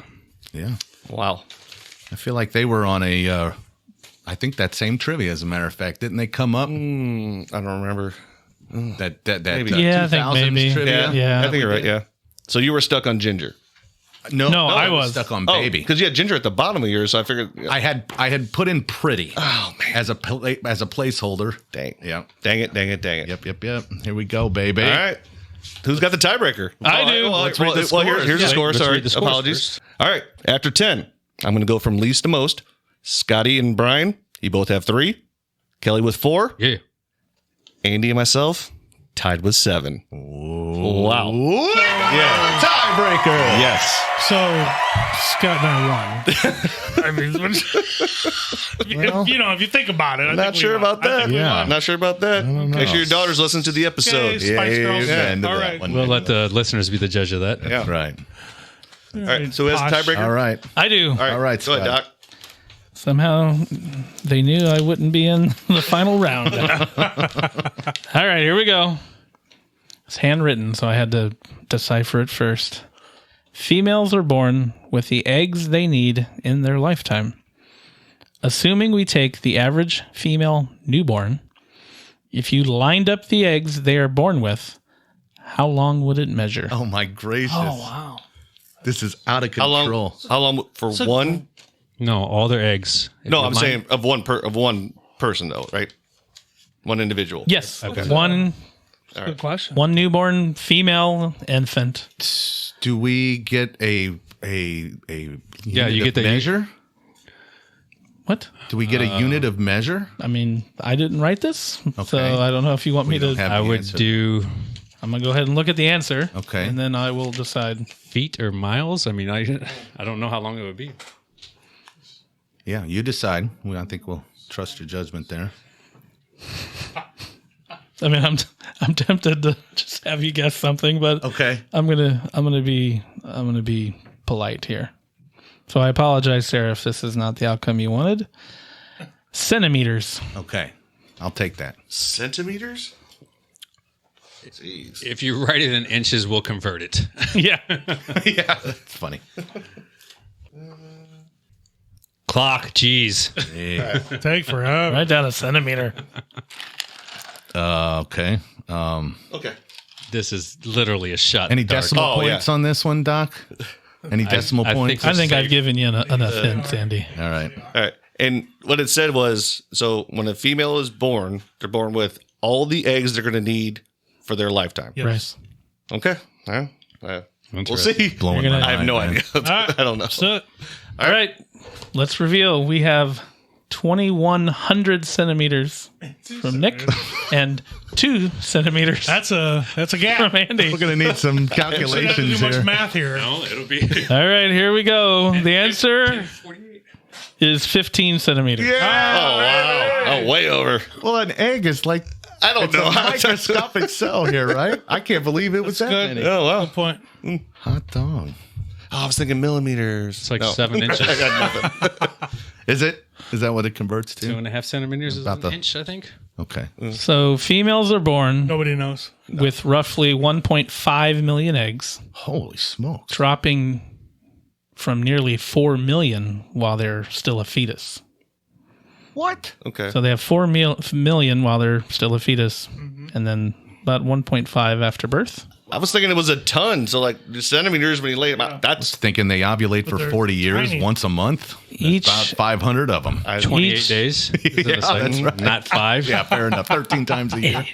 Yeah. Wow. I feel like they were on a, I think that same trivia, as a matter of fact. Didn't they come up? I don't remember. That Maybe. Yeah, I think 2000s maybe. trivia? Yeah. I think you're right. Yeah. So you were stuck on ginger. No, I was. stuck on Oh, baby. because you had ginger at the bottom of yours, so I figured. I had put in pretty. Oh man, as a placeholder. Dang. Yeah. Dang it. Yep. Here we go, baby. All right. Who's got the tiebreaker? I do. Let's read the scores. Here's the score. Let's Sorry. read the scores Apologies. first. All right. After 10, I'm going to go from least to most. Scotty and Brian, you both have 3. Kelly with 4. Yeah. Andy and myself tied with 7. Wow. Yeah. Tiebreaker. Yes. So Scott and I won. I mean, if you think about it, I Not think we sure won. about I that. think we Yeah. won. Not sure about that. Make sure your daughters listen to the episode. Okay, Spice Girls. amen to All that right. one. We'll let the listeners be the judge of that. Yeah. Right. All right. So who has the Posh. tiebreaker? All right. I do. All right, Go ahead, Scott. Doc. Somehow they knew I wouldn't be in the final round. All right, here we go. It's handwritten, so I had to decipher it first. Females are born with the eggs they need in their lifetime. Assuming we take the average female newborn, if you lined up the eggs they are born with, how long would it measure? Oh my gracious. wow. This is out of How control. long? How long for one? No, all their eggs. If No, you I'm line- saying of one person though, right? One individual. Yes. One Good question. one newborn female infant. Do we get a Yeah, you unit get of the measure? What? Do we get a unit of measure? I mean, I didn't write this, Okay. so I don't know if you want me don't to. have I the would answer. do I'm gonna go ahead and look at the answer. Okay. And then I will decide. feet or miles. I mean, I don't know how long it would be. Yeah, you decide. I think we'll trust your judgment there. I mean, I'm tempted to just have you guess something, but Okay. I'm gonna be polite here. So I apologize, Sarah, if this is not the outcome you wanted. Centimeters. Okay. I'll take that. Centimeters? Jeez. If you write it in inches, we'll convert it. Yeah. Yeah, it's funny. Clock, jeez. Take forever. Write down a centimeter. Okay. Okay. This is literally a shot. Any in the dark. decimal Oh, points on this one, Doc? Any decimal I think points? so. I think safe. I've given you enough hints, Andy. All right. All right. And what it said was, so when a female is born, they're born with all the eggs they're going to need for their lifetime. Yes. Okay. Well, we'll Interesting. see. Blowing You're gonna- my I have no mind, man. idea. right. I don't know. So, All right. Let's reveal. We have 2,100 centimeters from Nick and 2 centimeters that's a gap. from Andy. We're going to need some We don't have to calculations do much here. math here. No, it'll be. All right, here we go. The answer is 15 centimeters. Oh, wow. Oh, way over. Well, an egg is like I don't know. a microscopic cell here, right? I can't believe it was that good. many. Oh, wow. Good point. Hot dog. Oh, I was thinking millimeters. It's like No. 7 inches. I got nothing. Is it? Is that what it converts to? 2.5 centimeters is About an the- inch, I think. Okay. So females are born Nobody knows. with roughly 1.5 million eggs, Holy smokes. dropping from nearly 4 million while they're still a fetus. What? Okay. So they have 4 million while they're still a fetus, and then about 1.5 after birth. I was thinking it was a ton. So like the centimeters when you lay them out, that's Thinking they ovulate for they're 40 years, tiny. once a month. Each- About 500 of them. 28 Each- days. Yeah, that's right. Not 5. Yeah, fair enough. 13 times a year.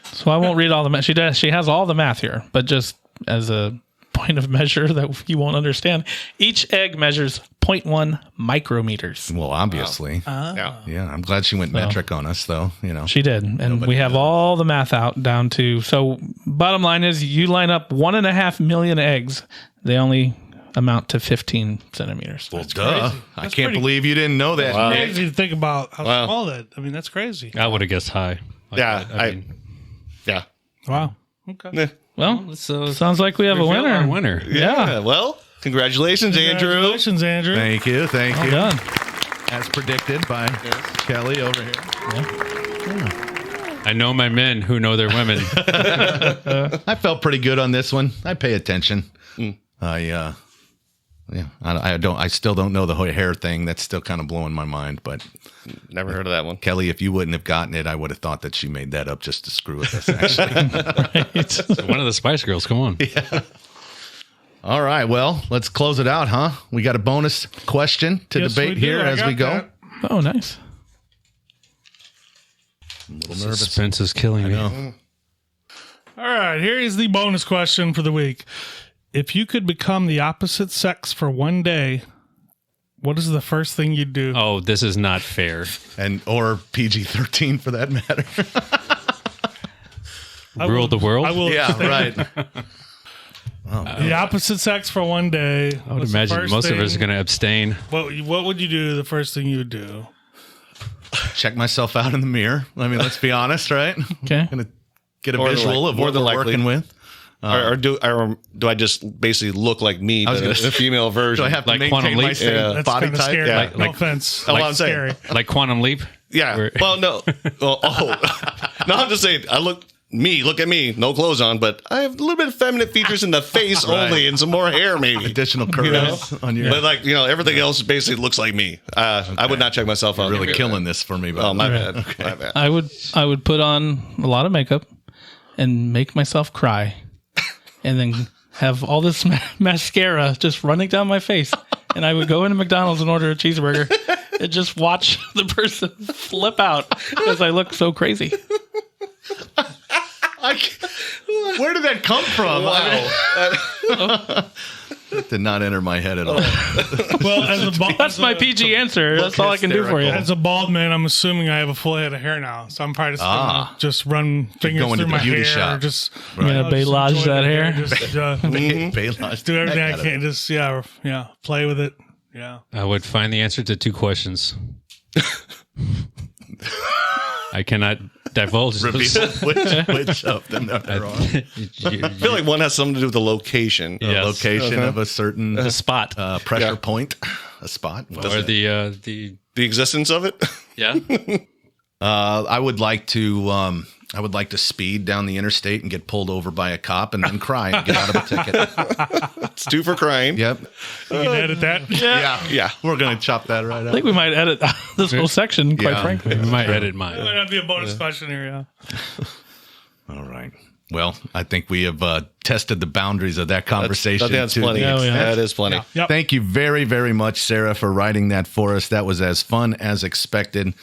So I won't read all the math. She has all the math here, but just as a point of measure that you won't understand, each egg measures 0.1 micrometers. Well, obviously. yeah. Yeah, I'm glad she went metric on us, though. You know, She did, and we have all the math out down to. So bottom line is, you line up 1.5 million eggs, they only amount to 15 centimeters. well, duh. I That's can't pretty- believe you didn't know that. Wow. Nick. Crazy to think about how Wow. small that. I mean, that's crazy. I would have guessed high. Like Yeah, that. I mean, Yeah. Wow. Okay. Eh. Well, so sounds like we have a reveal winner. our winner. Yeah. Well, congratulations, Andrew. Congratulations, Andrew. Thank you. Thank you. Done. As predicted by Kelly over here. I know my men who know their women. I felt pretty good on this one. I pay attention. I still don't know the hair thing. That's still kind of blowing my mind. But Never heard of that one. Kelly, if you wouldn't have gotten it, I would have thought that she made that up just to screw with us. Actually. One of the Spice Girls. Come on. All right. Well, let's close it out, huh? We got a bonus question to Yes, debate we do. here I as got we go. that. Oh, nice. A little nervous. Suspense is killing me. know. All right, here is the bonus question for the week. If you could become the opposite sex for one day, what is the first thing you'd do? Oh, this is not fair. Or PG-13 for that matter. Rule the world? I will. Yeah, right. The opposite sex for one day. I would imagine most of us are going to abstain. What would you do? The first thing you would do? Check myself out in the mirror. I mean, let's be honest, right? Okay. Gonna get a More than visual like- of more what than we're likely. working with. Or do I just basically look like me, was but gonna a say, female version? Do I have to Like maintain Quantum my Leap? same Yeah. That's body kind of type? scary. Yeah. No offense. Oh, I'm saying. Scary. Like Quantum Leap? Yeah. Where- Well, no. Well, no, I'm just saying. Look at me, no clothes on, but I have a little bit of feminine features in the face Right. only, and some more hair, maybe. Additional curves on your. But everything else basically looks like me. I would not check myself out. Really killing this for me. Oh, my bad. bad. My bad. I would put on a lot of makeup and make myself cry, and then have all this mascara just running down my face. And I would go into McDonald's and order a cheeseburger and just watch the person flip out because I look so crazy. Where did that come from? Wow. That did not enter my head at all. Well, That's my PG answer. That's all I can do for you. As a bald man, I'm assuming I have a full head of hair now, so I'm probably just gonna just run fingers going to through the my beauty hair, shop. just You're gonna just balayage enjoy that the hair? just do everything I can. Just play with it. Yeah. I would find the answer to 2 questions. I cannot divulge Reveal those. which of them there are. I feel like one has something to do with the location. The location of a certain The spot. pressure point, a spot. Or the The existence of it. yeah. I would like to speed down the interstate and get pulled over by a cop and then cry and get out of a ticket. It's 2 for crying. Yep. You can edit that. Yeah. We're gonna chop that right I out. think we might edit this whole section, quite Yeah. frankly. We might edit That mine. might be a bonus question here. Yeah. All right. Well, I think we have tested the boundaries of that conversation. That's to plenty. the Yeah, we have. That is plenty. Yep. Thank you very, very much, Sarah, for writing that for us. That was as fun as expected.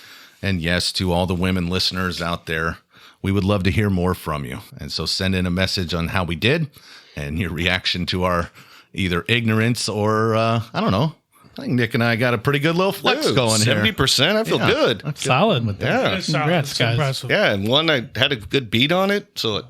And yes, to all the women listeners out there, we would love to hear more from you. And so send in a message on how we did and your reaction to our either ignorance or, I don't know. I think Nick and I got a pretty good little flex Dude, going here. 70%. I feel Yeah. good. Solid. Yeah. It's solid. Congrats, It's guys. impressive. Yeah. And one, I had a good beat on it. So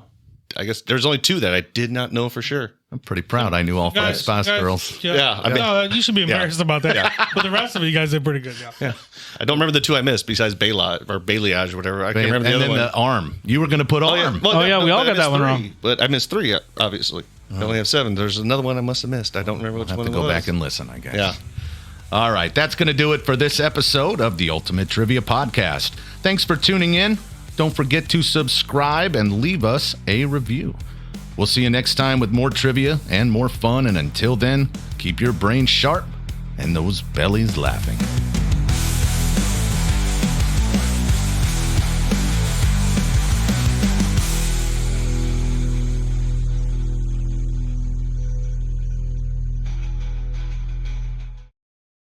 I guess there's only 2 that I did not know for sure. I'm pretty proud. I knew all 5 Spice Girls. Yeah, I mean- no, you should be embarrassed about that. But the rest of you guys did pretty good. Yeah. I don't remember the 2 I missed besides balayage or whatever. I can't And remember the other then one. the arm. You were going to put arm. Well, Oh, yeah, we all I got that missed one 3, wrong. But I missed 3, obviously. I only have 7. There's another one I must have missed. I don't remember which I'll one have it to go was. back and listen, I guess. Yeah. All right, that's going to do it for this episode of the Ultimate Trivia Podcast. Thanks for tuning in. Don't forget to subscribe and leave us a review. We'll see you next time with more trivia and more fun. And until then, keep your brain sharp and those bellies laughing.